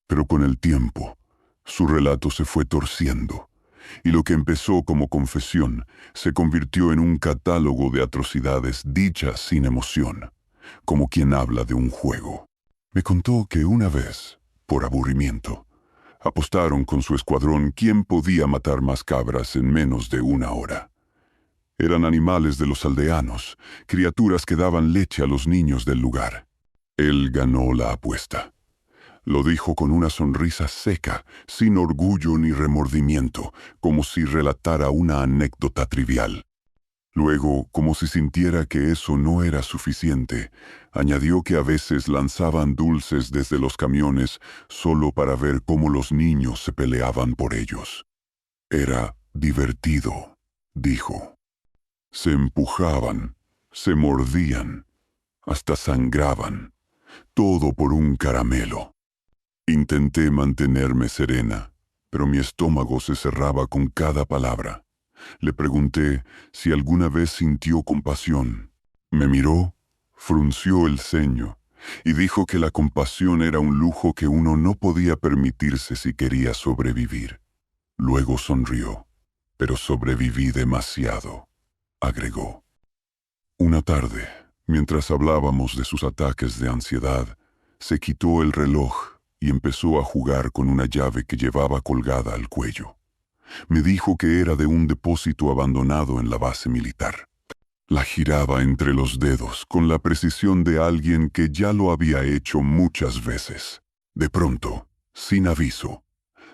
Pero con el tiempo, su relato se fue torciendo, y lo que empezó como confesión se convirtió en un catálogo de atrocidades dichas sin emoción, como quien habla de un juego. Me contó que una vez, por aburrimiento, apostaron con su escuadrón quién podía matar más cabras en menos de una hora. Eran animales de los aldeanos, criaturas que daban leche a los niños del lugar. Él ganó la apuesta. Lo dijo con una sonrisa seca, sin orgullo ni remordimiento, como si relatara una anécdota trivial. Luego, como si sintiera que eso no era suficiente, añadió que a veces lanzaban dulces desde los camiones solo para ver cómo los niños se peleaban por ellos. Era divertido, dijo. Se empujaban, se mordían, hasta sangraban, todo por un caramelo. Intenté mantenerme serena, pero mi estómago se cerraba con cada palabra. Le pregunté si alguna vez sintió compasión. Me miró, frunció el ceño y dijo que la compasión era un lujo que uno no podía permitirse si quería sobrevivir. Luego sonrió. Pero sobreviví demasiado, agregó. Una tarde, mientras hablábamos de sus ataques de ansiedad, se quitó el reloj y empezó a jugar con una llave que llevaba colgada al cuello. Me dijo que era de un depósito abandonado en la base militar. La giraba entre los dedos con la precisión de alguien que ya lo había hecho muchas veces. De pronto, sin aviso,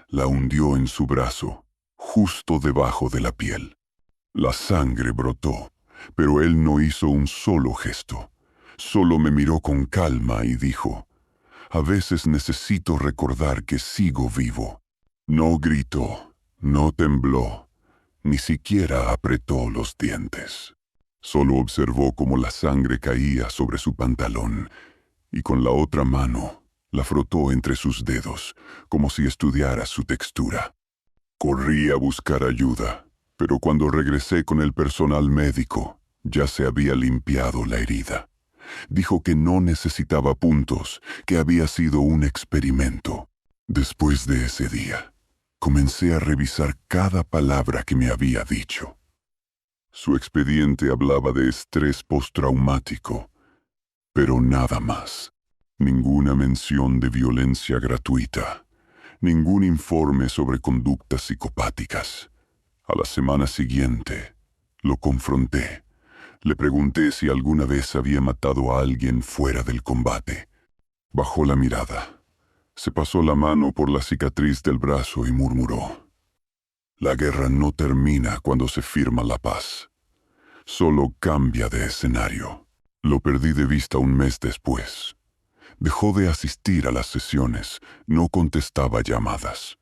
la hundió en su brazo, justo debajo de la piel. La sangre brotó, pero él no hizo un solo gesto. Solo me miró con calma y dijo: «A veces necesito recordar que sigo vivo». No gritó, no tembló, ni siquiera apretó los dientes. Solo observó cómo la sangre caía sobre su pantalón y con la otra mano la frotó entre sus dedos, como si estudiara su textura. Corrí a buscar ayuda, pero cuando regresé con el personal médico, ya se había limpiado la herida. Dijo que no necesitaba puntos, que había sido un experimento. Después de ese día, comencé a revisar cada palabra que me había dicho. Su expediente hablaba de estrés postraumático, pero nada más. Ninguna mención de violencia gratuita, ningún informe sobre conductas psicopáticas. A la semana siguiente, lo confronté. Le pregunté si alguna vez había matado a alguien fuera del combate. Bajó la mirada. Se pasó la mano por la cicatriz del brazo y murmuró: «La guerra no termina cuando se firma la paz. Solo cambia de escenario». Lo perdí de vista un mes después. Dejó de asistir a las sesiones, no contestaba llamadas.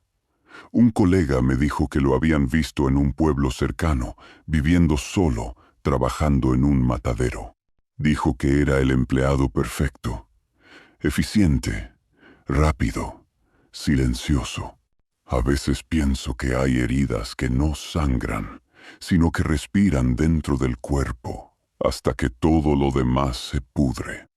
Un colega me dijo que lo habían visto en un pueblo cercano, viviendo solo, trabajando en un matadero. Dijo que era el empleado perfecto, eficiente, rápido, silencioso. A veces pienso que hay heridas que no sangran, sino que respiran dentro del cuerpo, hasta que todo lo demás se pudre.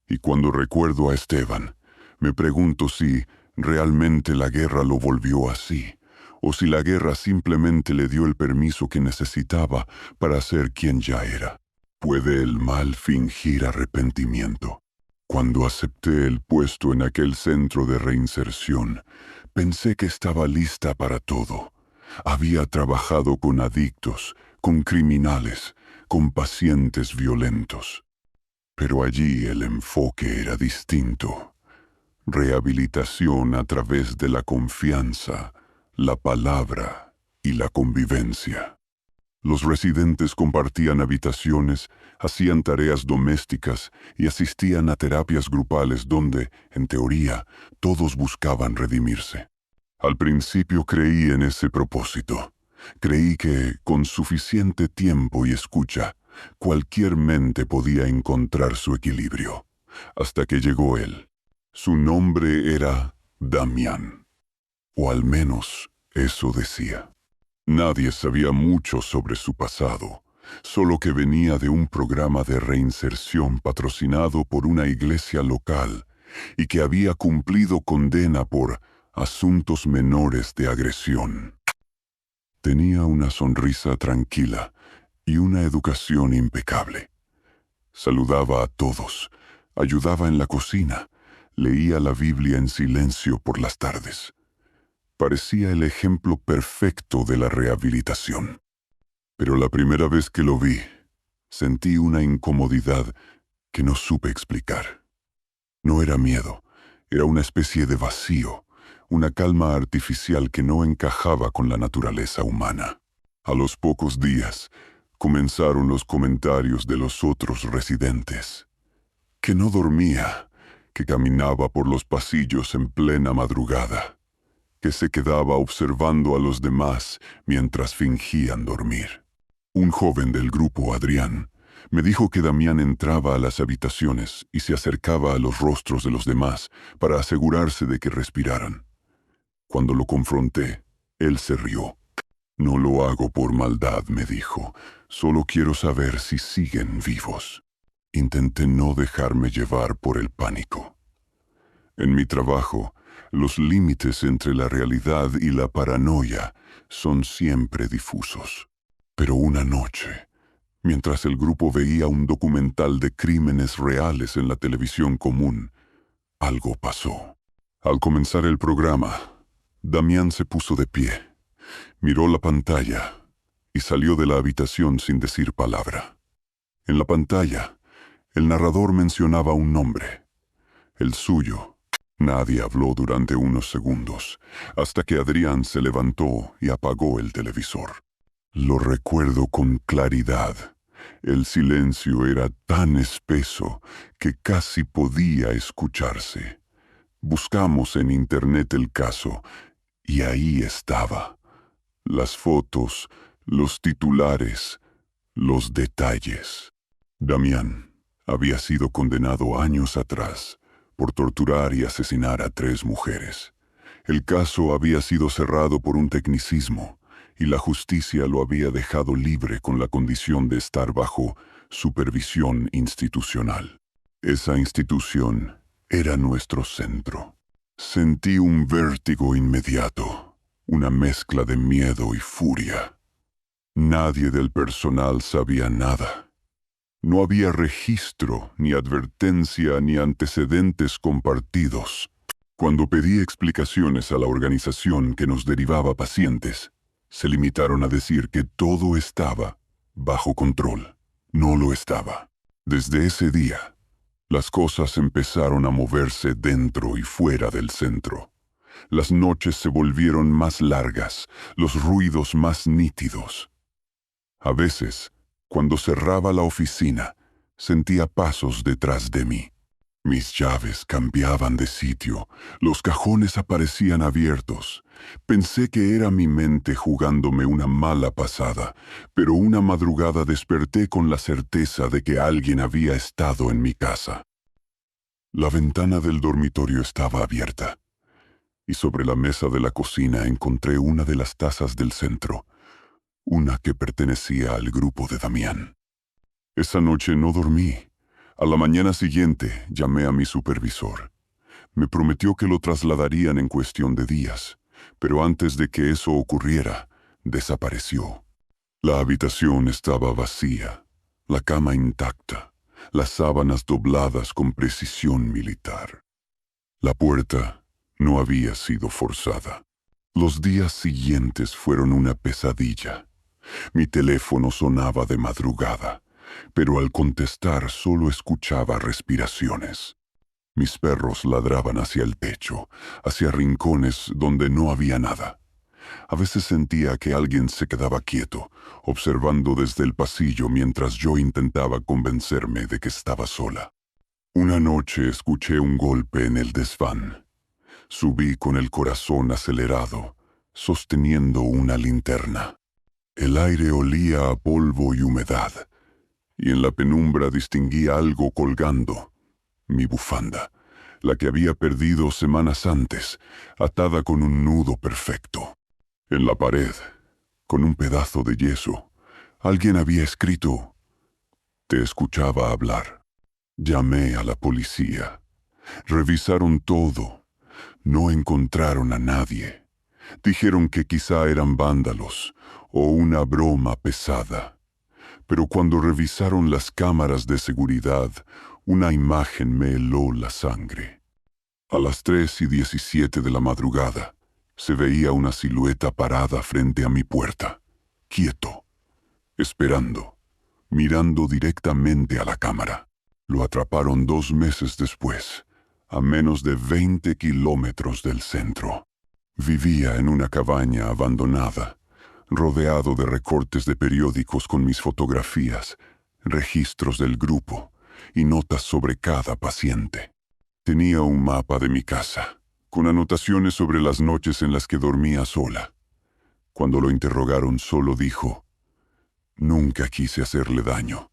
Y cuando recuerdo a Esteban, me pregunto si realmente la guerra lo volvió así, o si la guerra simplemente le dio el permiso que necesitaba para ser quien ya era. ¿Puede el mal fingir arrepentimiento? Cuando acepté el puesto en aquel centro de reinserción, pensé que estaba lista para todo. Había trabajado con adictos, con criminales, con pacientes violentos. Pero allí el enfoque era distinto. Rehabilitación a través de la confianza, la palabra y la convivencia. Los residentes compartían habitaciones, hacían tareas domésticas y asistían a terapias grupales donde, en teoría, todos buscaban redimirse. Al principio creí en ese propósito. Creí que, con suficiente tiempo y escucha, cualquier mente podía encontrar su equilibrio. Hasta que llegó él. Su nombre era Damián. O al menos eso decía. Nadie sabía mucho sobre su pasado, solo que venía de un programa de reinserción patrocinado por una iglesia local y que había cumplido condena por asuntos menores de agresión. Tenía una sonrisa tranquila y una educación impecable. Saludaba a todos, ayudaba en la cocina, leía la Biblia en silencio por las tardes. Parecía el ejemplo perfecto de la rehabilitación. Pero la primera vez que lo vi, sentí una incomodidad que no supe explicar. No era miedo, era una especie de vacío, una calma artificial que no encajaba con la naturaleza humana. A los pocos días, comenzaron los comentarios de los otros residentes. Que no dormía, que caminaba por los pasillos en plena madrugada, que se quedaba observando a los demás mientras fingían dormir. Un joven del grupo, Adrián, me dijo que Damián entraba a las habitaciones y se acercaba a los rostros de los demás para asegurarse de que respiraran. Cuando lo confronté, él se rió. No lo hago por maldad, me dijo. Solo quiero saber si siguen vivos. Intenté no dejarme llevar por el pánico. En mi trabajo, los límites entre la realidad y la paranoia son siempre difusos. Pero una noche, mientras el grupo veía un documental de crímenes reales en la televisión común, algo pasó. Al comenzar el programa, Damián se puso de pie, miró la pantalla y salió de la habitación sin decir palabra. En la pantalla, el narrador mencionaba un nombre, el suyo. Nadie habló durante unos segundos, hasta que Adrián se levantó y apagó el televisor. Lo recuerdo con claridad. El silencio era tan espeso que casi podía escucharse. Buscamos en internet el caso, y ahí estaba. Las fotos, los titulares, los detalles. Damián había sido condenado años atrás por torturar y asesinar a 3 mujeres. El caso había sido cerrado por un tecnicismo, y la justicia lo había dejado libre con la condición de estar bajo supervisión institucional. Esa institución era nuestro centro. Sentí un vértigo inmediato, una mezcla de miedo y furia. Nadie del personal sabía nada. No había registro, ni advertencia, ni antecedentes compartidos. Cuando pedí explicaciones a la organización que nos derivaba pacientes, se limitaron a decir que todo estaba bajo control. No lo estaba. Desde ese día, las cosas empezaron a moverse dentro y fuera del centro. Las noches se volvieron más largas, los ruidos más nítidos. A veces, cuando cerraba la oficina, sentía pasos detrás de mí. Mis llaves cambiaban de sitio, los cajones aparecían abiertos. Pensé que era mi mente jugándome una mala pasada, pero una madrugada desperté con la certeza de que alguien había estado en mi casa. La ventana del dormitorio estaba abierta, y sobre la mesa de la cocina encontré una de las tazas del centro, una que pertenecía al grupo de Damián. Esa noche no dormí. A la mañana siguiente llamé a mi supervisor. Me prometió que lo trasladarían en cuestión de días, pero antes de que eso ocurriera, desapareció. La habitación estaba vacía, la cama intacta, las sábanas dobladas con precisión militar. La puerta no había sido forzada. Los días siguientes fueron una pesadilla. Mi teléfono sonaba de madrugada, pero al contestar solo escuchaba respiraciones. Mis perros ladraban hacia el techo, hacia rincones donde no había nada. A veces sentía que alguien se quedaba quieto, observando desde el pasillo mientras yo intentaba convencerme de que estaba sola. Una noche escuché un golpe en el desván. Subí con el corazón acelerado, sosteniendo una linterna. El aire olía a polvo y humedad, y en la penumbra distinguí algo colgando. Mi bufanda, la que había perdido semanas antes, atada con un nudo perfecto. En la pared, con un pedazo de yeso, Alguien había escrito: te escuchaba hablar. Llamé a la policía. Revisaron todo. No encontraron a nadie. Dijeron que quizá eran vándalos o una broma pesada. Pero cuando revisaron las cámaras de seguridad, una imagen me heló la sangre. A las 3:17 de la madrugada, se veía una silueta parada frente a mi puerta, quieto, esperando, mirando directamente a la cámara. Lo atraparon 2 meses después, a menos de 20 kilómetros del centro. Vivía en una cabaña abandonada, rodeado de recortes de periódicos con mis fotografías, registros del grupo y notas sobre cada paciente. Tenía un mapa de mi casa, con anotaciones sobre las noches en las que dormía sola. Cuando lo interrogaron, solo dijo: nunca quise hacerle daño.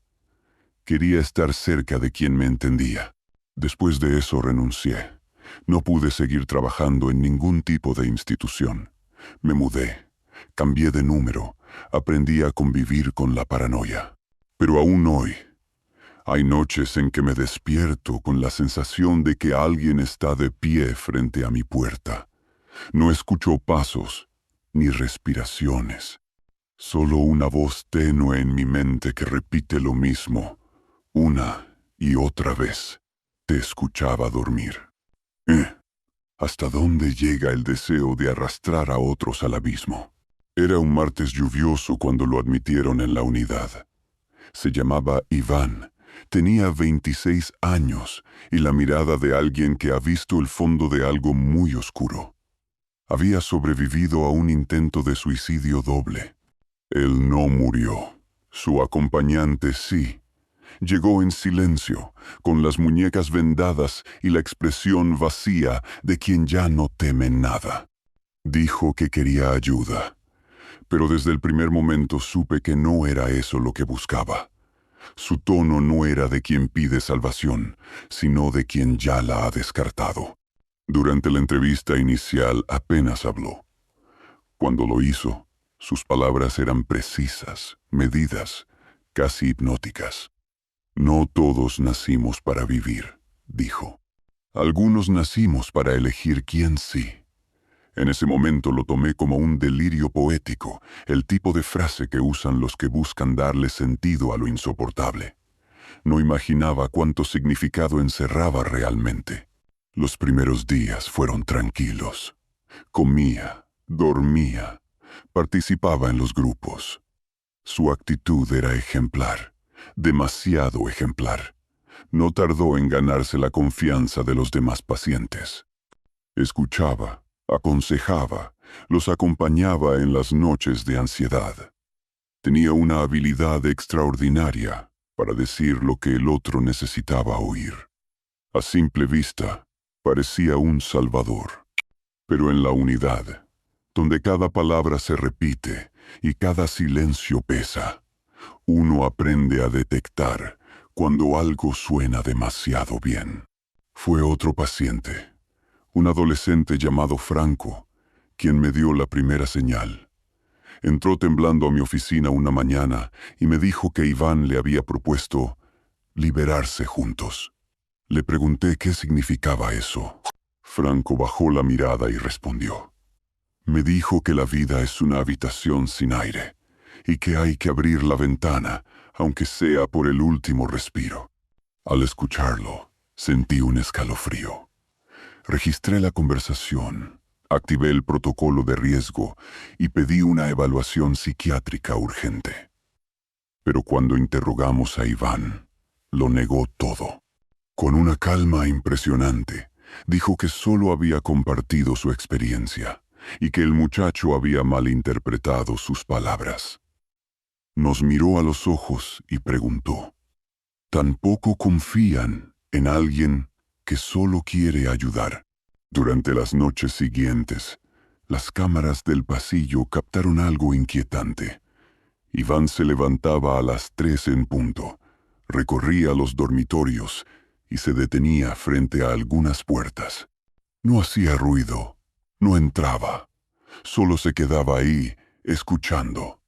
Quería estar cerca de quien me entendía. Después de eso renuncié. No pude seguir trabajando en ningún tipo de institución. Me mudé, cambié de número, aprendí a convivir con la paranoia. Pero aún hoy, hay noches en que me despierto con la sensación de que alguien está de pie frente a mi puerta. No escucho pasos ni respiraciones. Solo una voz tenue en mi mente que repite lo mismo, una y otra vez. Te escuchaba dormir. ¿Hasta dónde llega el deseo de arrastrar a otros al abismo? Era un martes lluvioso cuando lo admitieron en la unidad. Se llamaba Iván. Tenía 26 años y la mirada de alguien que ha visto el fondo de algo muy oscuro. Había sobrevivido a un intento de suicidio doble. Él no murió. Su acompañante sí. Llegó en silencio, con las muñecas vendadas y la expresión vacía de quien ya no teme nada. Dijo que quería ayuda, pero desde el primer momento supe que no era eso lo que buscaba. Su tono no era de quien pide salvación, sino de quien ya la ha descartado. Durante la entrevista inicial apenas habló. Cuando lo hizo, sus palabras eran precisas, medidas, casi hipnóticas. No todos nacimos para vivir, dijo. Algunos nacimos para elegir quién sí. En ese momento lo tomé como un delirio poético, el tipo de frase que usan los que buscan darle sentido a lo insoportable. No imaginaba cuánto significado encerraba realmente. Los primeros días fueron tranquilos. Comía, dormía, participaba en los grupos. Su actitud era ejemplar. Demasiado ejemplar. No tardó en ganarse la confianza de los demás pacientes. Escuchaba, aconsejaba, los acompañaba en las noches de ansiedad. Tenía una habilidad extraordinaria para decir lo que el otro necesitaba oír. A simple vista, parecía un salvador. Pero en la unidad, donde cada palabra se repite y cada silencio pesa, uno aprende a detectar cuando algo suena demasiado bien. Fue otro paciente, un adolescente llamado Franco, quien me dio la primera señal. Entró temblando a mi oficina una mañana y me dijo que Iván le había propuesto liberarse juntos. Le pregunté qué significaba eso. Franco bajó la mirada y respondió. Me dijo que la vida es una habitación sin aire y que hay que abrir la ventana, aunque sea por el último respiro. Al escucharlo, sentí un escalofrío. Registré la conversación, activé el protocolo de riesgo y pedí una evaluación psiquiátrica urgente. Pero cuando interrogamos a Iván, lo negó todo. Con una calma impresionante, dijo que solo había compartido su experiencia y que el muchacho había malinterpretado sus palabras. Nos miró a los ojos y preguntó: ¿tampoco confían en alguien que solo quiere ayudar? Durante las noches siguientes, las cámaras del pasillo captaron algo inquietante. Iván se levantaba a las 3 en punto, recorría los dormitorios y se detenía frente a algunas puertas. No hacía ruido, no entraba, solo se quedaba ahí, escuchando.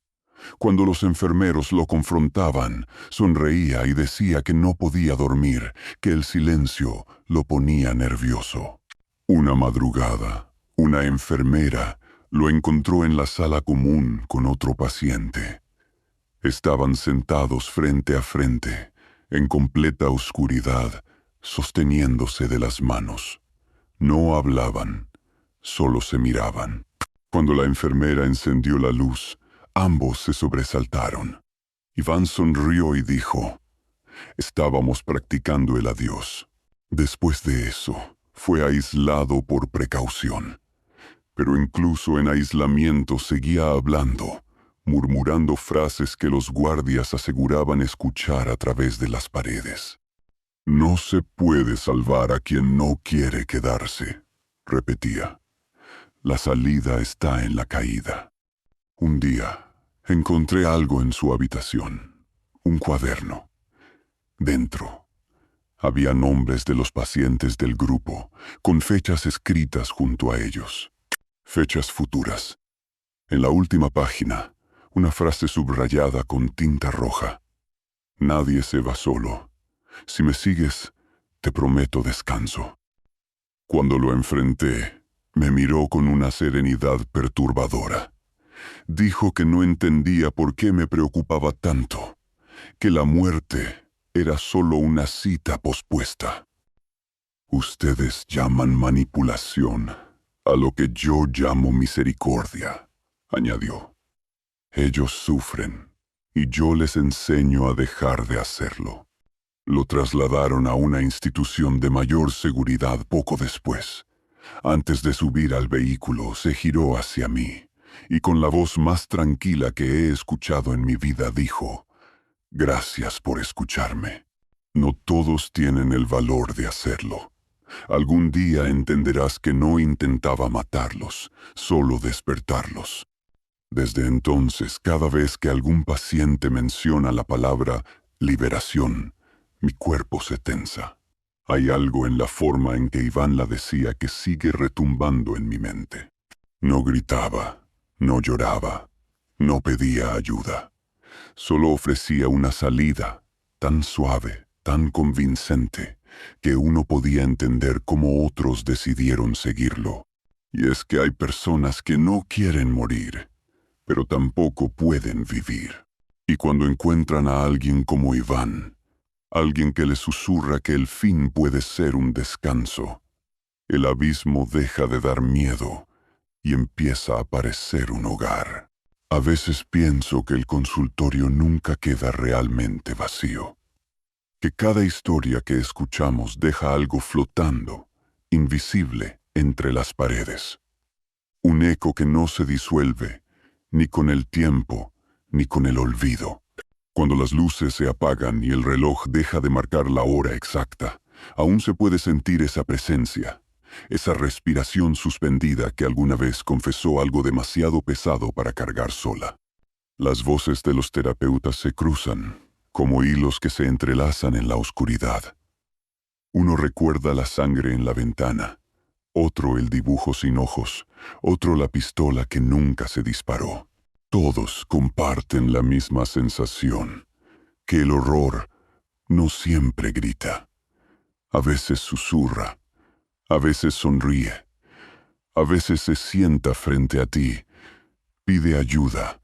Cuando los enfermeros lo confrontaban, sonreía y decía que no podía dormir, que el silencio lo ponía nervioso. Una madrugada, una enfermera lo encontró en la sala común con otro paciente. Estaban sentados frente a frente, en completa oscuridad, sosteniéndose de las manos. No hablaban, solo se miraban. Cuando la enfermera encendió la luz, ambos se sobresaltaron. Iván sonrió y dijo: «Estábamos practicando el adiós». Después de eso, fue aislado por precaución. Pero incluso en aislamiento seguía hablando, murmurando frases que los guardias aseguraban escuchar a través de las paredes. «No se puede salvar a quien no quiere quedarse», repetía. «La salida está en la caída». Un día, encontré algo en su habitación, un cuaderno. Dentro, había nombres de los pacientes del grupo, con fechas escritas junto a ellos. Fechas futuras. En la última página, una frase subrayada con tinta roja. «Nadie se va solo. Si me sigues, te prometo descanso». Cuando lo enfrenté, me miró con una serenidad perturbadora. Dijo que no entendía por qué me preocupaba tanto, que la muerte era solo una cita pospuesta. «Ustedes llaman manipulación a lo que yo llamo misericordia», añadió. «Ellos sufren y yo les enseño a dejar de hacerlo». Lo trasladaron a una institución de mayor seguridad poco después. Antes de subir al vehículo, se giró hacia mí y con la voz más tranquila que he escuchado en mi vida dijo: «Gracias por escucharme. No todos tienen el valor de hacerlo. Algún día entenderás que no intentaba matarlos, solo despertarlos». Desde entonces, cada vez que algún paciente menciona la palabra liberación, mi cuerpo se tensa. Hay algo en la forma en que Iván la decía que sigue retumbando en mi mente. No gritaba, no lloraba, no pedía ayuda. Solo ofrecía una salida, tan suave, tan convincente, que uno podía entender cómo otros decidieron seguirlo. Y es que hay personas que no quieren morir, pero tampoco pueden vivir. Y cuando encuentran a alguien como Iván, alguien que les susurra que el fin puede ser un descanso, el abismo deja de dar miedo y empieza a parecer un hogar. A veces pienso que el consultorio nunca queda realmente vacío, que cada historia que escuchamos deja algo flotando, invisible, entre las paredes. Un eco que no se disuelve, ni con el tiempo, ni con el olvido. Cuando las luces se apagan y el reloj deja de marcar la hora exacta, aún se puede sentir esa presencia, esa respiración suspendida que alguna vez confesó algo demasiado pesado para cargar sola. Las voces de los terapeutas se cruzan, como hilos que se entrelazan en la oscuridad. Uno recuerda la sangre en la ventana, otro el dibujo sin ojos, otro la pistola que nunca se disparó. Todos comparten la misma sensación, que el horror no siempre grita. A veces susurra, a veces sonríe, a veces se sienta frente a ti, pide ayuda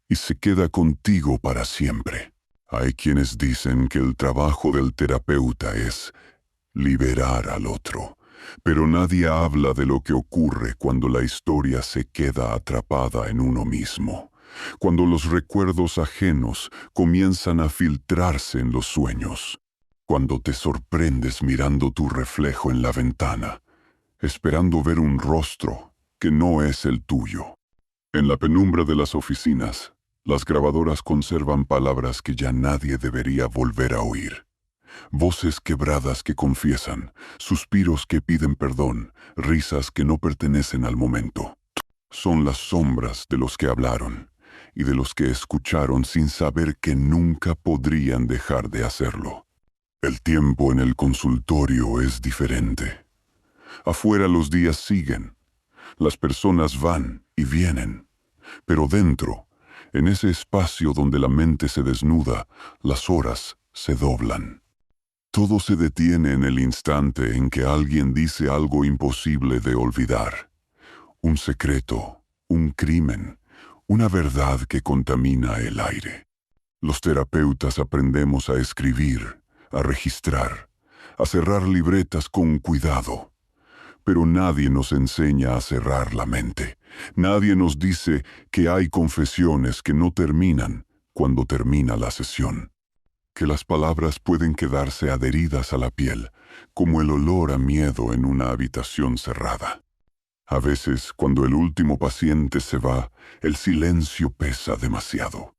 y se queda contigo para siempre. Hay quienes dicen que el trabajo del terapeuta es liberar al otro, pero nadie habla de lo que ocurre cuando la historia se queda atrapada en uno mismo, cuando los recuerdos ajenos comienzan a filtrarse en los sueños, cuando te sorprendes mirando tu reflejo en la ventana, esperando ver un rostro que no es el tuyo. En la penumbra de las oficinas, las grabadoras conservan palabras que ya nadie debería volver a oír. Voces quebradas que confiesan, suspiros que piden perdón, risas que no pertenecen al momento. Son las sombras de los que hablaron y de los que escucharon sin saber que nunca podrían dejar de hacerlo. El tiempo en el consultorio es diferente. Afuera los días siguen, las personas van y vienen, pero dentro, En ese espacio donde la mente se desnuda, las horas se doblan. Todo se detiene en el instante en que alguien dice algo imposible de olvidar. Un secreto, un crimen, una verdad que contamina el aire. Los terapeutas aprendemos a escribir, a registrar, a cerrar libretas con cuidado. Pero nadie nos enseña a cerrar la mente. Nadie nos dice que hay confesiones que no terminan cuando termina la sesión. Que las palabras pueden quedarse adheridas a la piel, como el olor a miedo en una habitación cerrada. A veces, cuando el último paciente se va, el silencio pesa demasiado.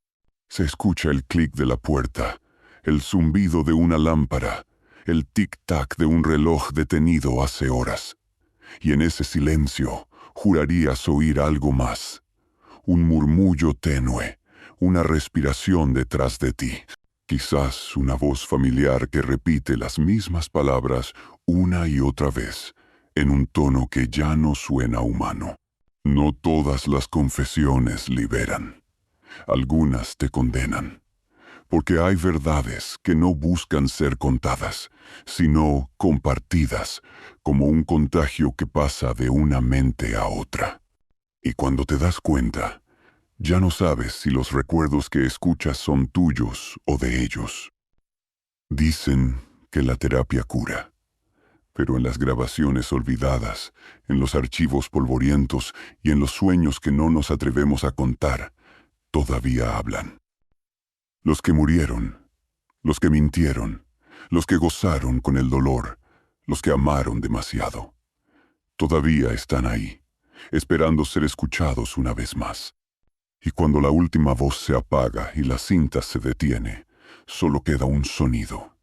Se escucha el clic de la puerta, el zumbido de una lámpara, el tic-tac de un reloj detenido hace horas. Y en ese silencio jurarías oír algo más. Un murmullo tenue, una respiración detrás de ti. Quizás una voz familiar que repite las mismas palabras una y otra vez, en un tono que ya no suena humano. No todas las confesiones liberan. Algunas te condenan. Porque hay verdades que no buscan ser contadas, sino compartidas, como un contagio que pasa de una mente a otra. Y cuando te das cuenta, ya no sabes si los recuerdos que escuchas son tuyos o de ellos. Dicen que la terapia cura, pero en las grabaciones olvidadas, en los archivos polvorientos y en los sueños que no nos atrevemos a contar, todavía hablan. Los que murieron, los que mintieron, los que gozaron con el dolor, los que amaron demasiado, todavía están ahí, esperando ser escuchados una vez más. Y cuando la última voz se apaga y la cinta se detiene, solo queda un sonido,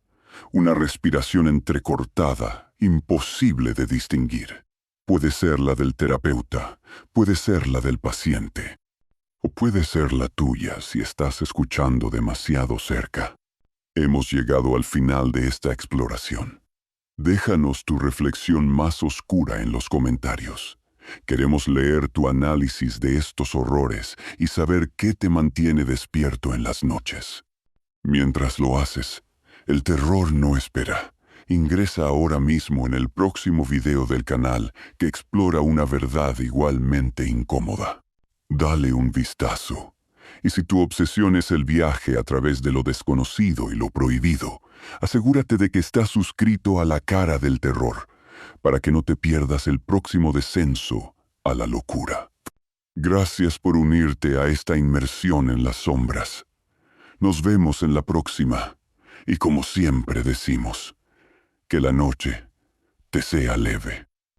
una respiración entrecortada, imposible de distinguir. Puede ser la del terapeuta, puede ser la del paciente, o puede ser la tuya si estás escuchando demasiado cerca. Hemos llegado al final de esta exploración. Déjanos tu reflexión más oscura en los comentarios. Queremos leer tu análisis de estos horrores y saber qué te mantiene despierto en las noches. Mientras lo haces, el terror no espera. Ingresa ahora mismo en el próximo video del canal que explora una verdad igualmente incómoda. Dale un vistazo. Y si tu obsesión es el viaje a través de lo desconocido y lo prohibido, asegúrate de que estás suscrito a la Cara del Terror, para que no te pierdas el próximo descenso a la locura. Gracias por unirte a esta inmersión en las sombras. Nos vemos en la próxima, y como siempre decimos, que la noche te sea leve.